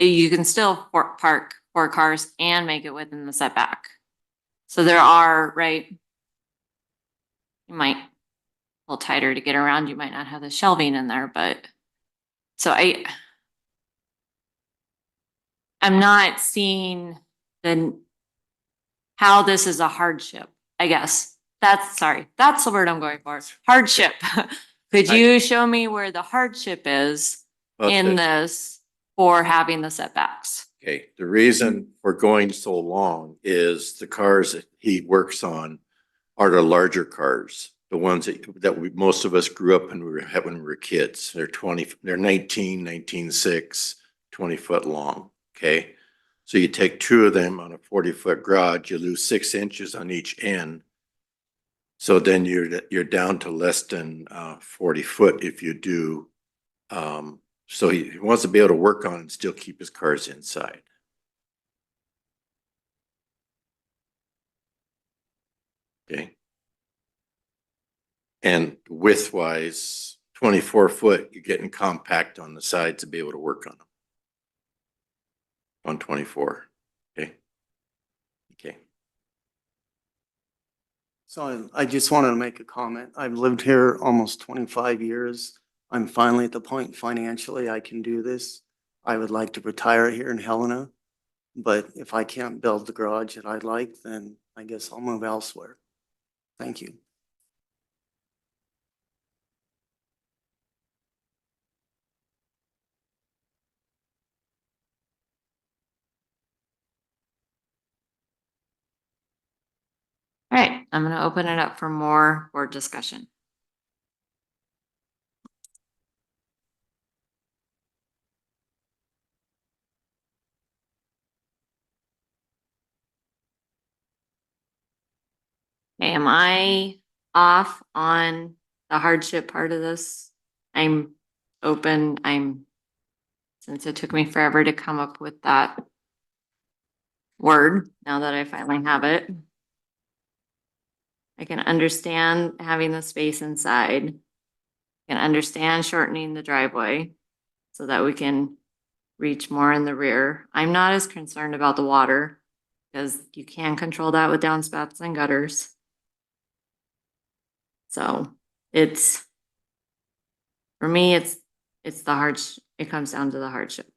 you can still park 4 cars and make it within the setback. So there are, right? You might a little tighter to get around. You might not have the shelving in there, but so I'm not seeing how this is a hardship, I guess. That's the word I'm going for. Hardship. Could you show me where the hardship is Well, in this for having the setbacks. Okay, the reason for going so long is the cars that he works on are the larger cars. The ones most of us grew up when when we were kids. They're 19.6, 20 foot long, okay? So you take two of them on a 40-foot garage, you lose 6 inches on each end. So then you're down to less than 40 foot if you do. So he wants to be able to work on and still keep his cars inside. Okay. And width wise, 24 foot, you're getting compact on the sides to be able to work on them. On 24. Okay. Okay. So I just wanted to make a comment. I've lived here almost 25 years. I'm finally at the point financially I can do this. I would like to retire here in Helena, but if I can't build the garage that I'd like, then I guess I'll move elsewhere. Thank you. All right, I'm gonna open it up for more board discussion. Okay, am I off on the hardship part of this? I'm open, since it took me forever to come up with that word, now that I finally have it. I can understand having the space inside. I can understand shortening the driveway so that we can reach more in the rear. I'm not as concerned about the water because you can control that with downspouts and gutters. So for me, it's the hardship. It comes down to the hardship.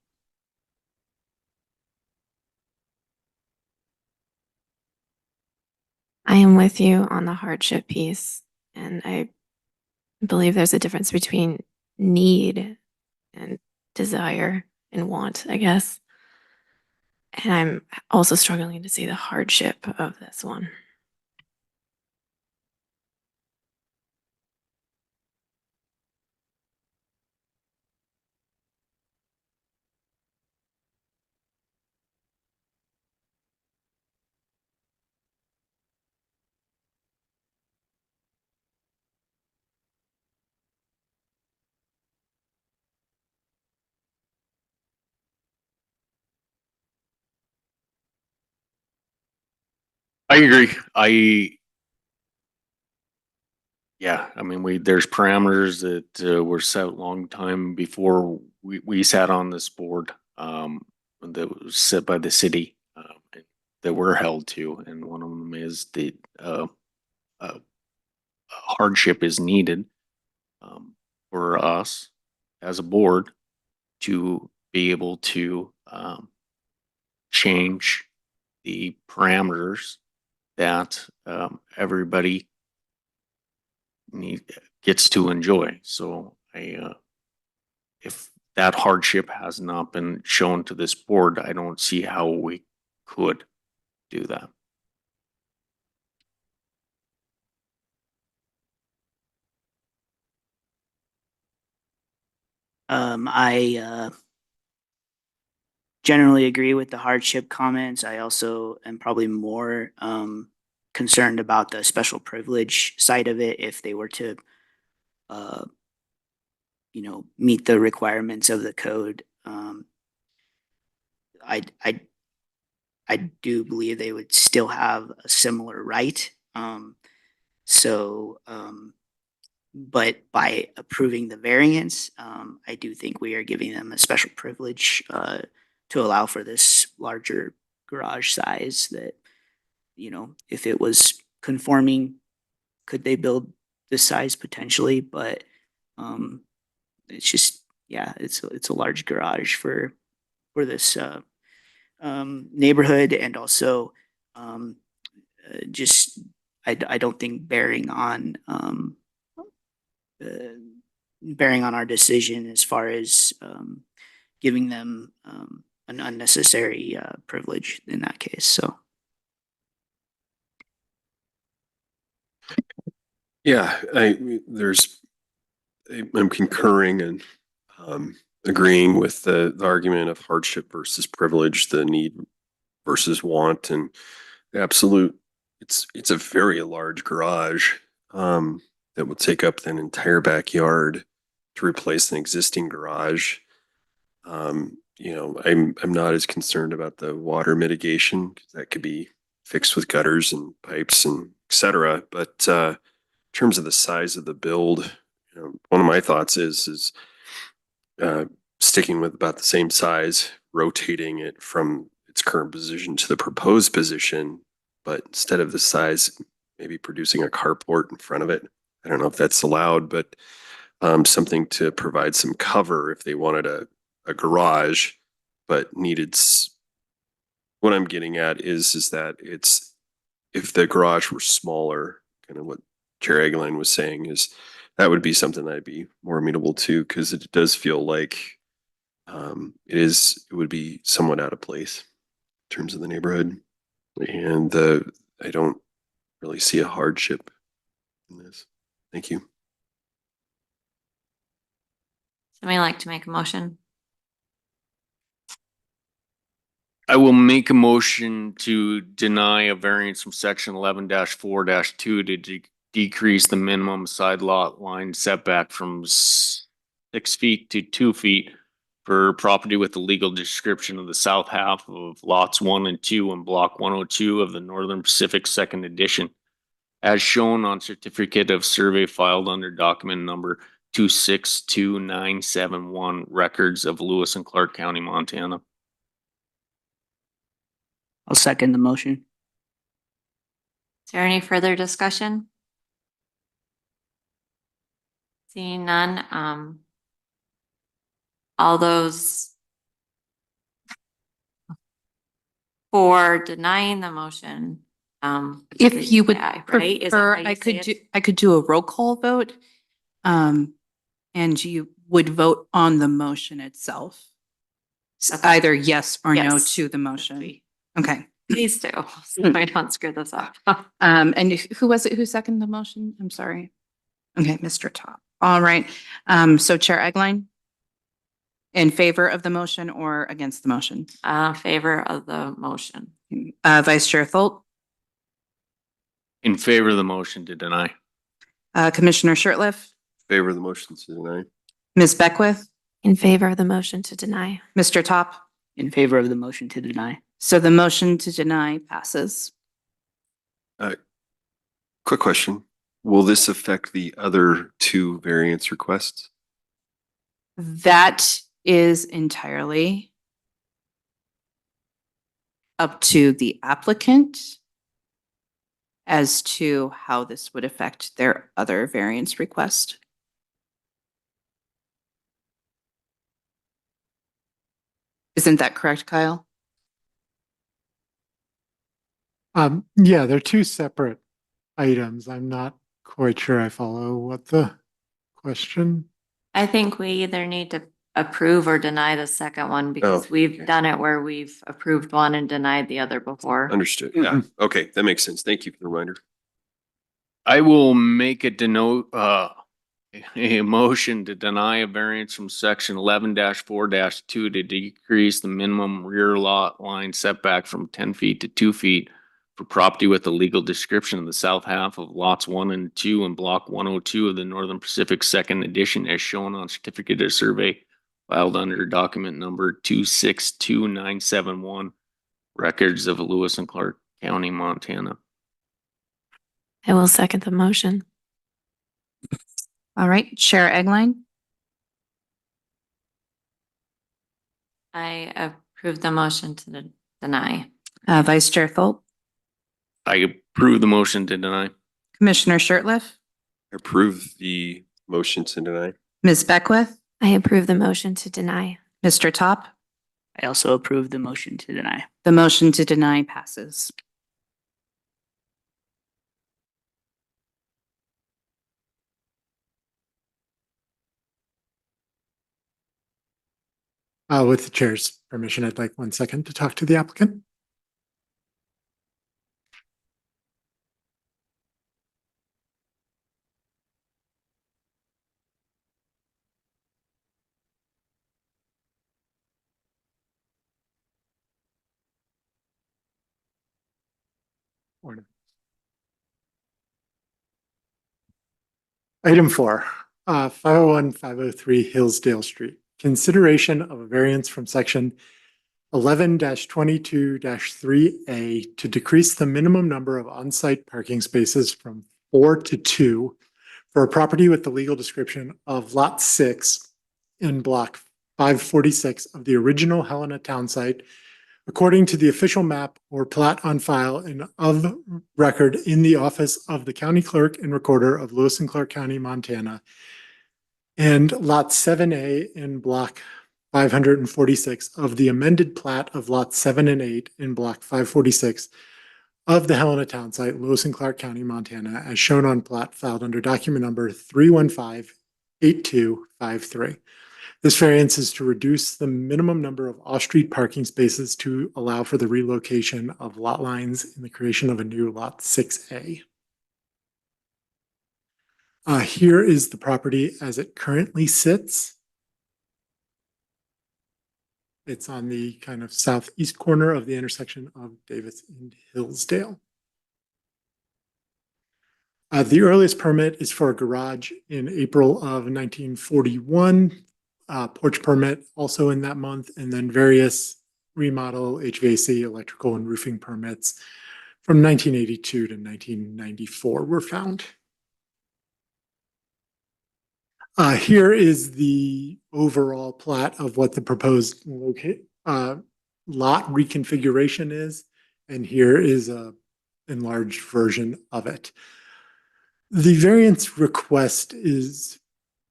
I am with you on the hardship piece, and I believe there's a difference between need and desire and want, I guess. And I'm also struggling to see the hardship of this one. I agree. Yeah, I mean, there's parameters that were set a long time before we sat on this board, that was set by the city, that we're held to. And one of them is the, hardship is needed, for us as a board to be able to, change the parameters that, everybody gets to enjoy. So if that hardship has not been shown to this board, I don't see how we could do that. I generally agree with the hardship comments. I also am probably more concerned about the special privilege side of it if they were to, meet the requirements of the code. I I do believe they would still have a similar right. So, but by approving the variance, I do think we are giving them a special privilege to allow for this larger garage size that, if it was conforming, could they build this size potentially? But it's just, yeah, it's a large garage for this neighborhood, and also just I don't think bearing on our decision as far as giving them an unnecessary privilege in that case. So Yeah, I'm concurring and agreeing with the argument of hardship versus privilege, the need versus want, and absolute. It's a very large garage that will take up an entire backyard to replace an existing garage. I'm not as concerned about the water mitigation because that could be fixed with gutters and pipes and et cetera. But in terms of the size of the build, one of my thoughts is sticking with about the same size, rotating it from its current position to the proposed position, but instead of the size, maybe producing a carport in front of it. I don't know if that's allowed, but something to provide some cover if they wanted a garage, but needed. What I'm getting at is that it's if the garage were smaller, kind of what Chair Egeline was saying is that would be something I'd be more amenable to because it does feel like it would be somewhat out of place in terms of the neighborhood, and I don't really see a hardship in this. Thank you. Somebody like to make a motion? I will make a motion to deny a variance from section 11-4-2 to decrease the minimum side lot line setback from 6 feet to 2 feet for property with the legal description of the south half of lots 1 and 2 in block 102 of the Northern Pacific Second Edition, as shown on certificate of survey filed under document number 262971, records of Lewis and Clark County, Montana. I'll second the motion. Is there any further discussion? Seeing none, all those for denying the motion. If you would yeah, right? Is that prefer, how you say I could do a roll call vote. And you would vote on the motion itself. Okay. Either yes or no Yes. to the motion. Okay. Please do, so I don't screw this up. And who was it who seconded the motion? I'm sorry. Okay, Mr. Top. All right. So Chair Egeline? In favor of the motion or against the motion? Favor of the motion. Vice Chair Tholt? In favor of the motion to deny. Commissioner Shertliff? Favor of the motion to deny. Ms. Beckwith? In favor of the motion to deny. Mr. Top? In favor of the motion to deny. So the motion to deny passes. Quick question. Will this affect the other two variance requests? That is entirely up to the applicant as to how this would affect their other variance request. Isn't that correct, Kyle? Yeah, they're two separate items. I'm not quite sure I follow what the question. I think we either need to approve or deny the second one because we've done it where we've approved one and denied the other before. Understood. Yeah. Okay, that makes sense. Thank you for the reminder. I will make a motion to deny a variance from section 11-4-2 to decrease the minimum rear lot line setback from 10 feet to 2 feet for property with a legal description of the south half of lots 1 and 2 in block 102 of the Northern Pacific Second Edition, as shown on certificate of survey filed under document number 262971, records of Lewis and Clark County, Montana. I will second the motion. All right, Chair Egeline? I approve the motion to deny. Vice Chair Tholt? I approve the motion to deny. Commissioner Shertliff? Approve the motion to deny. Ms. Beckwith? I approve the motion to deny. Mr. Top? I also approve the motion to deny. The motion to deny passes. With the chair's permission, I'd like 1 second to talk to the applicant. Item 4, 501, 503 Hillsdale Street. Consideration of a variance from section 11-22-3A to decrease the minimum number of on-site parking spaces from 4 to 2 for a property with the legal description of Lot 6 in Block 546 of the original Helena town site, according to the official map or plat on file and of record in the office of the county clerk and recorder of Lewis and Clark County, Montana, and Lot 7A in Block 546 of the amended plat of Lots 7 and 8 in Block 546 of the Helena town site, Lewis and Clark County, Montana, as shown on plat filed under document number 3158253. This variance is to reduce the minimum number of off-street parking spaces to allow for the relocation of lot lines and the creation of a new Lot 6A. Here is the property as it currently sits. It's on the kind of southeast corner of the intersection of Davis and Hillsdale. The earliest permit is for a garage in April of 1941. Porch permit also in that month, and then various remodel, HVAC, electrical, and roofing permits from 1982 to 1994 were found. Here is the overall plat of what the proposed lot reconfiguration is, and here is a enlarged version of it. The variance request is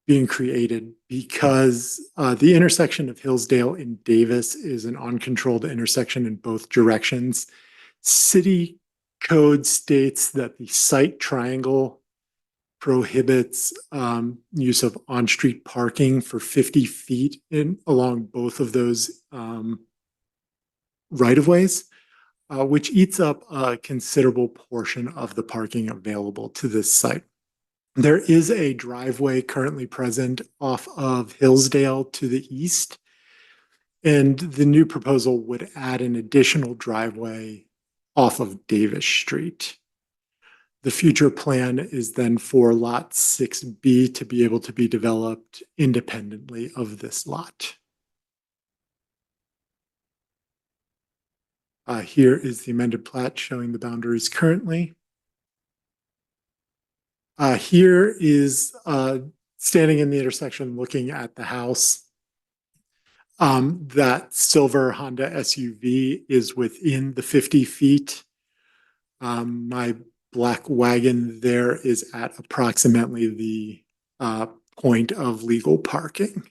being created because the intersection of Hillsdale and Davis is an uncontrolled intersection in both directions. City code states that the site triangle prohibits use of on-street parking for 50 feet along both of those right-of-ways, which eats up a considerable portion of the parking available to this site. There is a driveway currently present off of Hillsdale to the east, and the new proposal would add an additional driveway off of Davis Street. The future plan is then for Lot 6B to be able to be developed independently of this lot. Here is the amended plat showing the boundaries currently. Here is standing in the intersection looking at the house. That silver Honda SUV is within the 50 feet. My black wagon there is at approximately the point of legal parking.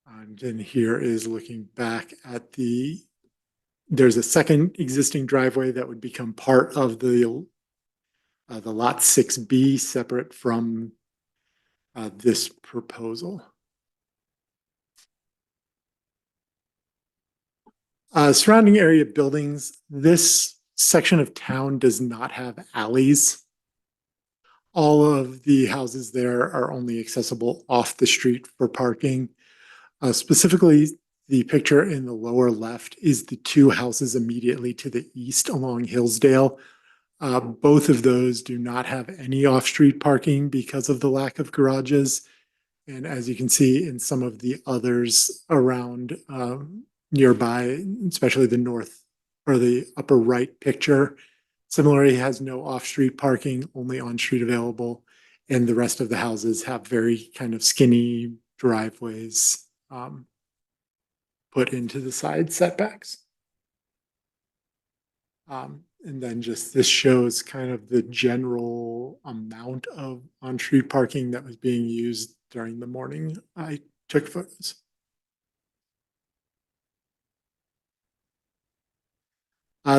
And then here is looking back at there's a second existing driveway that would become part of the Lot 6B separate from this proposal. Surrounding area buildings, this section of town does not have alleys. All of the houses there are only accessible off the street for parking. Specifically, the picture in the lower left is the two houses immediately to the east along Hillsdale. Both of those do not have any off-street parking because of the lack of garages. And as you can see in some of the others around nearby, especially the north or the upper right picture, similarly has no off-street parking, only on-street available. And the rest of the houses have very kind of skinny driveways put into the side setbacks. And then just this shows kind of the general amount of on-street parking that was being used during the morning. I took photos.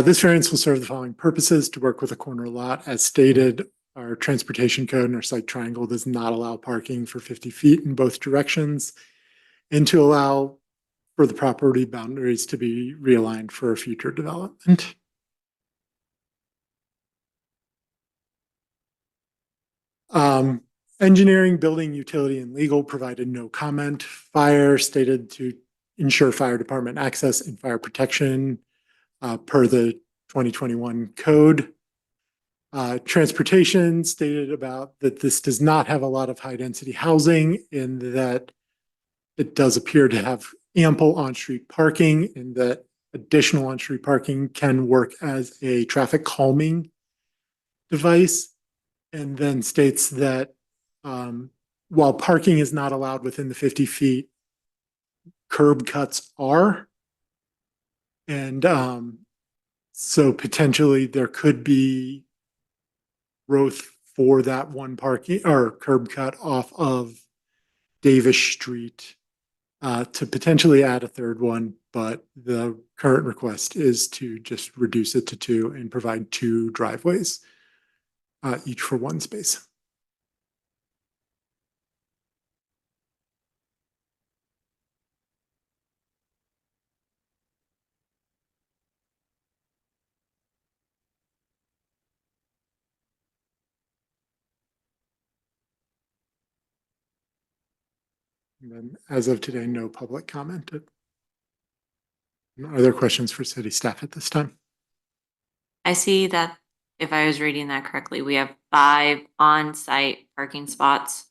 This variance will serve the following purposes: to work with a corner lot as stated our transportation code and our site triangle does not allow parking for 50 feet in both directions, and to allow for the property boundaries to be realigned for future development. Engineering, building, utility, and legal provided no comment. Fire stated to ensure fire department access and fire protection per the 2021 code. Transportation stated about that this does not have a lot of high density housing, and that it does appear to have ample on-street parking, and that additional on-street parking can work as a traffic calming device. And then states that while parking is not allowed within the 50 feet, curb cuts are. And so potentially there could be growth for that one parking or curb cut off of Davis Street to potentially add a third one. But the current request is to just reduce it to 2 and provide 2 driveways, each for 1 space. And then as of today, no public comment. Are there questions for city staff at this time? I see that if I was reading that correctly, we have 5 on-site parking spots.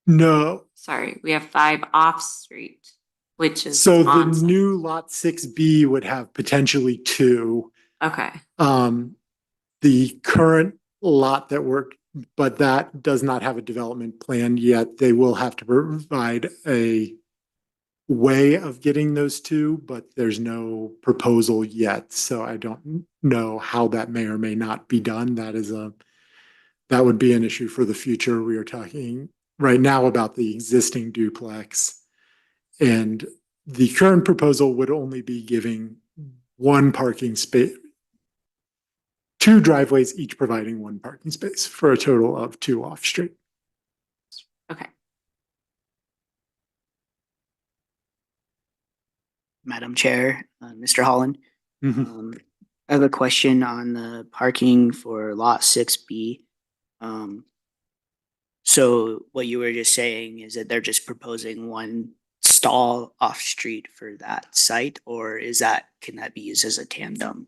No. Sorry, we have 5 off-street, which is So the on-site. new lot 6B would have potentially 2. Okay, The current lot that worked, but that does not have a development plan yet. They will have to provide a way of getting those 2, but there's no proposal yet. So I don't know how that may or may not be done. That would be an issue for the future. We are talking right now about the existing duplex, and the current proposal would only be giving 1 parking space, 2 driveways, each providing 1 parking space for a total of 2 off-street. okay. Madam Chair, Mr. Holland. Mhm. I have a question on the parking for lot 6B. So what you were just saying is that they're just proposing 1 stall off street for that site, or can that be used as a tandem?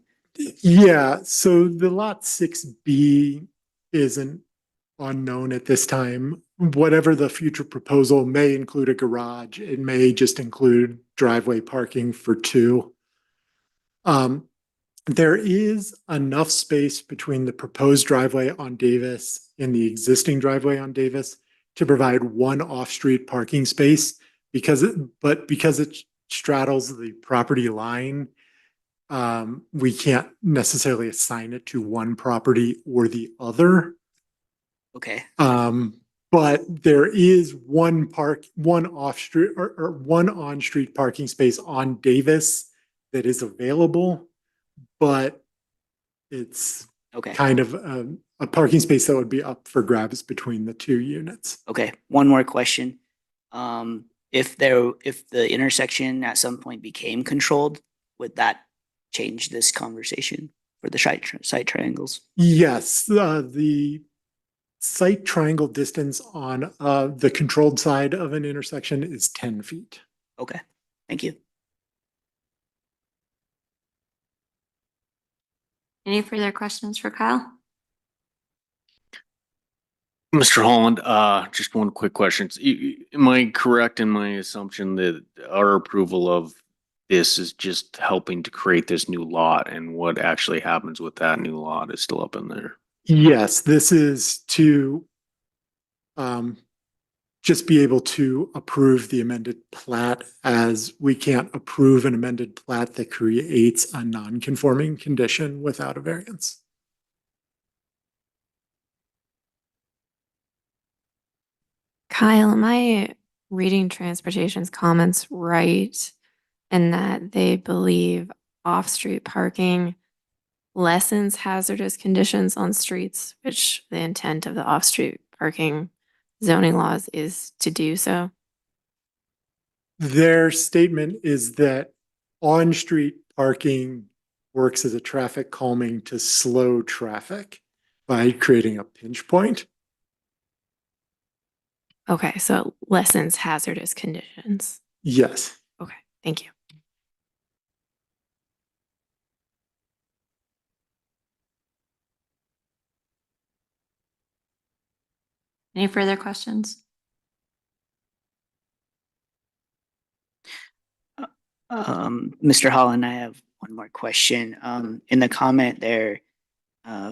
Yeah, so the lot 6B isn't unknown at this time. Whatever the future proposal may include a garage, it may just include driveway parking for 2. There is enough space between the proposed driveway on Davis and the existing driveway on Davis to provide 1 off-street parking space because it straddles the property line. We can't necessarily assign it to one property or the other. Okay, But there is one off-street or 1 on-street parking space on Davis that is available, but it's okay, kind of a parking space that would be up for grabs between the 2 units. okay. One more question. If the intersection at some point became controlled, would that change this conversation for the site triangles? Yes, the site triangle distance on the controlled side of an intersection is 10 feet. Okay, thank you. Any further questions for Kyle? Mr. Holland, just one quick question. Am I correct in my assumption that our approval of this is just helping to create this new lot, and what actually happens with that new lot is still up in there? Yes, this is to just be able to approve the amended plat, as we can't approve an amended plat that creates a non-conforming condition without a variance. Kyle, am I reading transportation's comments right? and that they believe off-street parking lessens hazardous conditions on streets, which the intent of the off-street parking zoning laws is to do so. Their statement is that on-street parking works as a traffic calming to slow traffic by creating a pinch point. Okay, so it lessens hazardous conditions. Yes. Okay, thank you. Any further questions? Mr. Holland, I have one more question. In the comment there,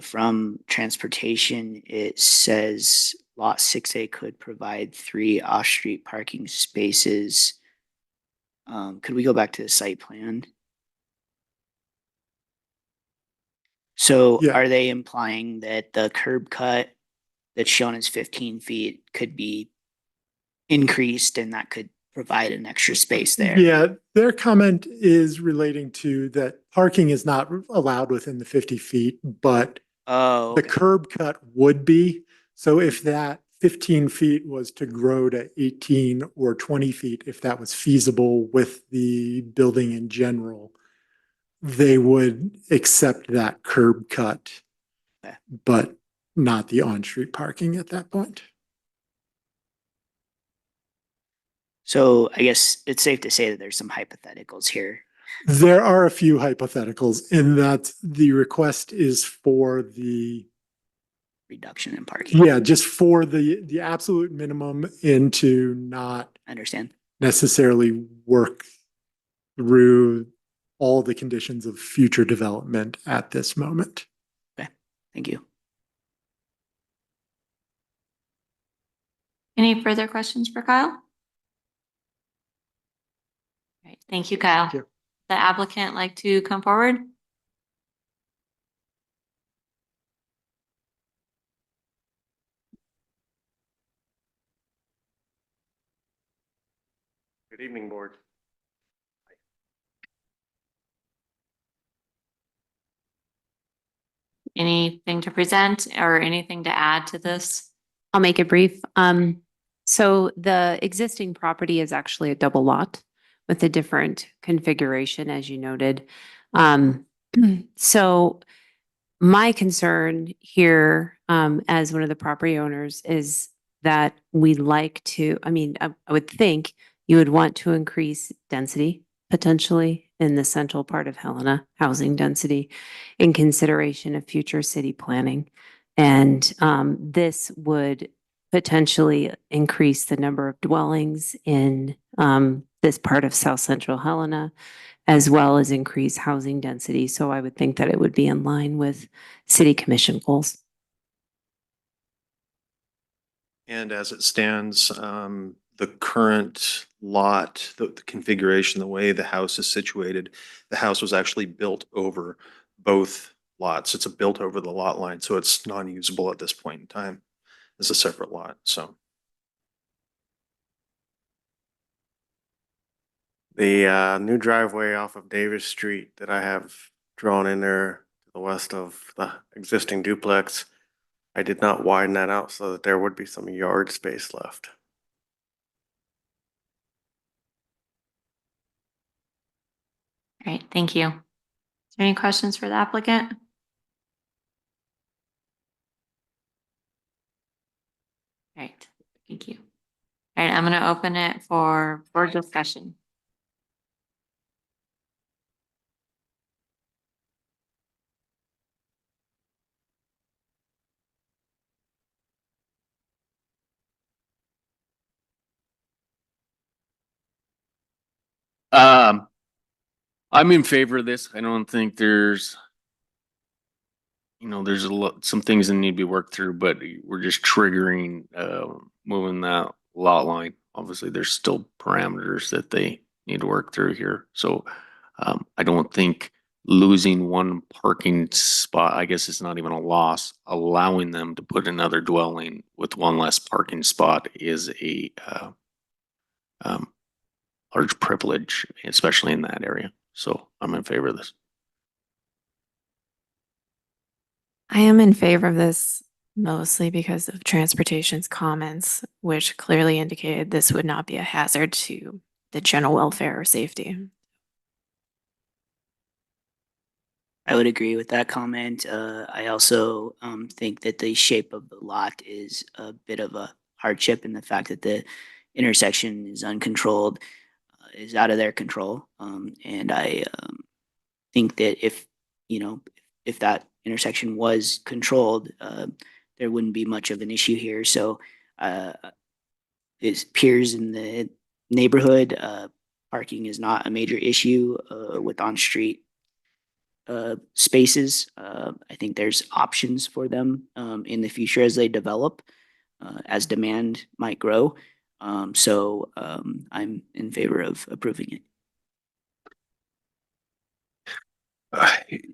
from transportation, it says lot 6A could provide 3 off-street parking spaces. Could we go back to the site plan? So Yeah. are they implying that the curb cut that's shown as 15 feet could be increased and that could provide an extra space there? Yeah, their comment is relating to that parking is not allowed within the 50 feet, but Oh, the okay. curb cut would be. So if that 15 feet was to grow to 18 or 20 feet, if that was feasible with the building in general, they would accept that curb cut, Okay. but not the on-street parking at that point. So I guess it's safe to say that there's some hypotheticals here. There are a few hypotheticals in that the request is for the, Reduction in parking. yeah, just for the absolute minimum and to not I understand. necessarily work through all the conditions of future development at this moment. Thank you. Any further questions for Kyle? All right, thank you, Kyle. Thank you. The applicant like to come forward? Good evening, board. Anything to present or anything to add to this? I'll make it brief. So the existing property is actually a double lot with a different configuration, as you noted. So my concern here, as one of the property owners, is that we'd like to, I would think you would want to increase density potentially in the central part of Helena, housing density, in consideration of future city planning. And this would potentially increase the number of dwellings in this part of South Central Helena, as well as increase housing density. So I would think that it would be in line with city commission goals. And as it stands, the current lot, the configuration, the way the house is situated, the house was actually built over both lots. It's built over the lot line, so it's non-usable at this point in time. It's a separate lot, so. The new driveway off of Davis Street that I have drawn in there to the west of the existing duplex, I did not widen that out so that there would be some yard space left. All right, thank you. Is there any questions for the applicant? All right, thank you. All right, I'm going to open it for board discussion. I'm in favor of this. I don't think there's there's some things that need to be worked through, but we're just triggering, moving that lot line. Obviously, there's still parameters that they need to work through here. So, I don't think losing one parking spot, I guess it's not even a loss, allowing them to put another dwelling with one less parking spot is a, large privilege, especially in that area. So I'm in favor of this. I am in favor of this mostly because of transportation's comments, which clearly indicated this would not be a hazard to the general welfare or safety. I would agree with that comment. I also think that the shape of the lot is a bit of a hardship in the fact that the intersection is uncontrolled, is out of their control. And I think that if that intersection was controlled, there wouldn't be much of an issue here. So it appears in the neighborhood, parking is not a major issue with on-street spaces. I think there's options for them in the future as they develop, as demand might grow. So I'm in favor of approving it.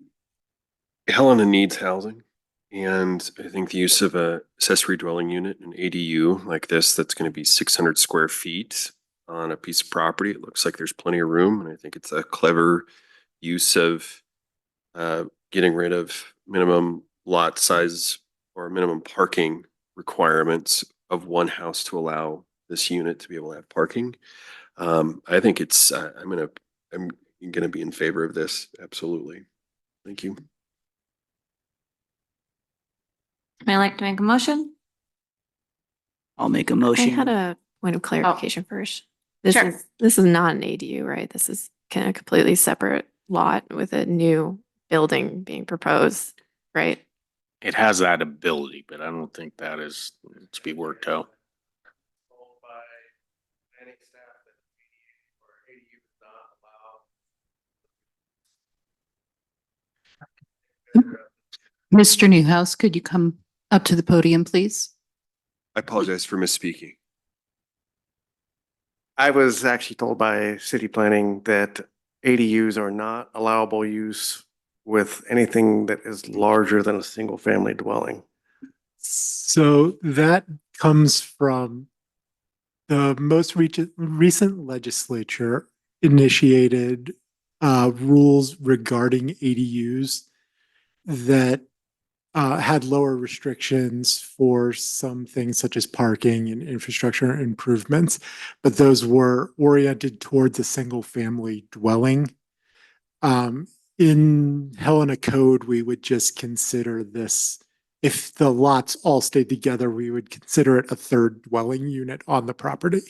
Helena needs housing. And I think the use of a accessory dwelling unit, an ADU like this, that's going to be 600 square feet on a piece of property. It looks like there's plenty of room. And I think it's a clever use of getting rid of minimum lot size or minimum parking requirements of one house to allow this unit to be able to have parking. I think it's, I'm gonna be in favor of this. Absolutely. Thank you. May I like to make a motion? I'll make a I motion. had a point of clarification first. This Sure. is not an ADU, right? This is kind of completely separate lot with a new building being proposed, right? It has that ability, but I don't think that is to be worked out. Mr. Newhouse, could you come up to the podium, please? I apologize for misspeaking. I was actually told by city planning that ADUs are not allowable use with anything that is larger than a single family dwelling. So that comes from the most recent legislature initiated rules regarding ADUs that had lower restrictions for some things such as parking and infrastructure improvements, but those were oriented towards a single family dwelling. In Helena code, we would just consider this, if the lots all stayed together, we would consider it a third dwelling unit on the property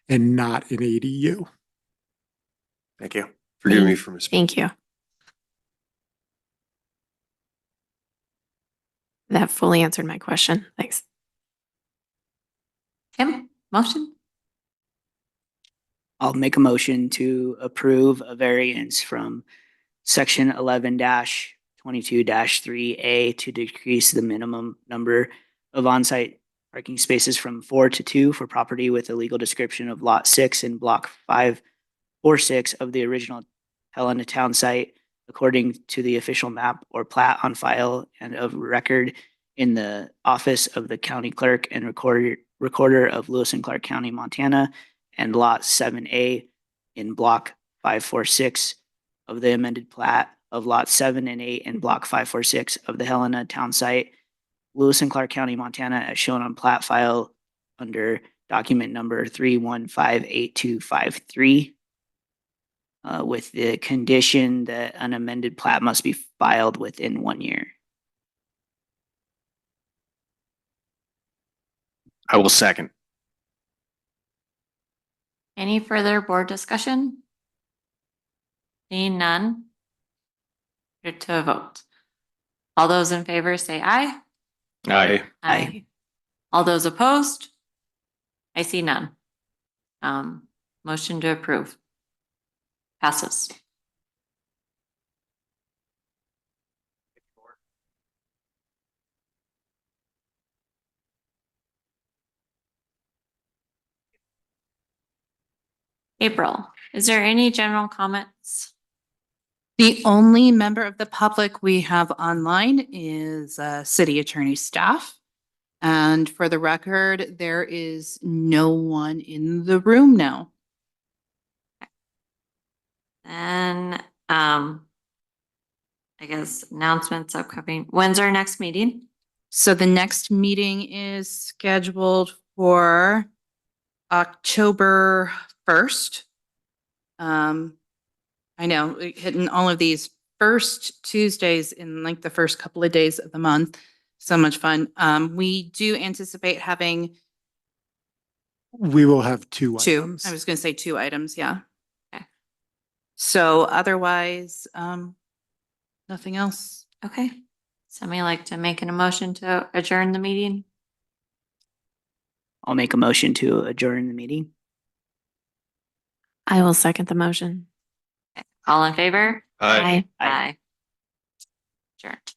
and not an ADU. Thank you. Forgive me for misspeaking. Thank you. That fully answered my question. Thanks. Kim, motion? I'll make a motion to approve a variance from section 11-22-3A to decrease the minimum number of on-site parking spaces from 4 to 2 for property with a legal description of lot 6 in block 546 of the original Helena town site, according to the official map or plat on file and of record in the office of the county clerk and recorder of Lewis and Clark County, Montana, and lot 7A in block 546 of the amended plat of lot 7 and 8 in block 546 of the Helena town site, Lewis and Clark County, Montana, as shown on plat file under document number 3158253. With the condition that an amended plat must be filed within 1 year. I will second. Any further board discussion? Seeing none. Put it to a vote. All those in favor say aye. Aye. Aye. All those opposed? I see none. Motion to approve. Passes. April, is there any general comments? The only member of the public we have online is city attorney staff. And for the record, there is no one in the room now. Then, I guess announcements upcoming. When's our next meeting? So the next meeting is scheduled for October 1st. I know, hitting all of these first Tuesdays in like the first couple of days of the month. So much fun. We do anticipate having We will have two two. items. I was going to say 2 items, yeah. Okay. So otherwise, nothing else. Okay. Somebody like to make an emotion to adjourn the meeting? I'll make a motion to adjourn the meeting. I will second the motion. All in favor? Aye. Aye. Adjourned.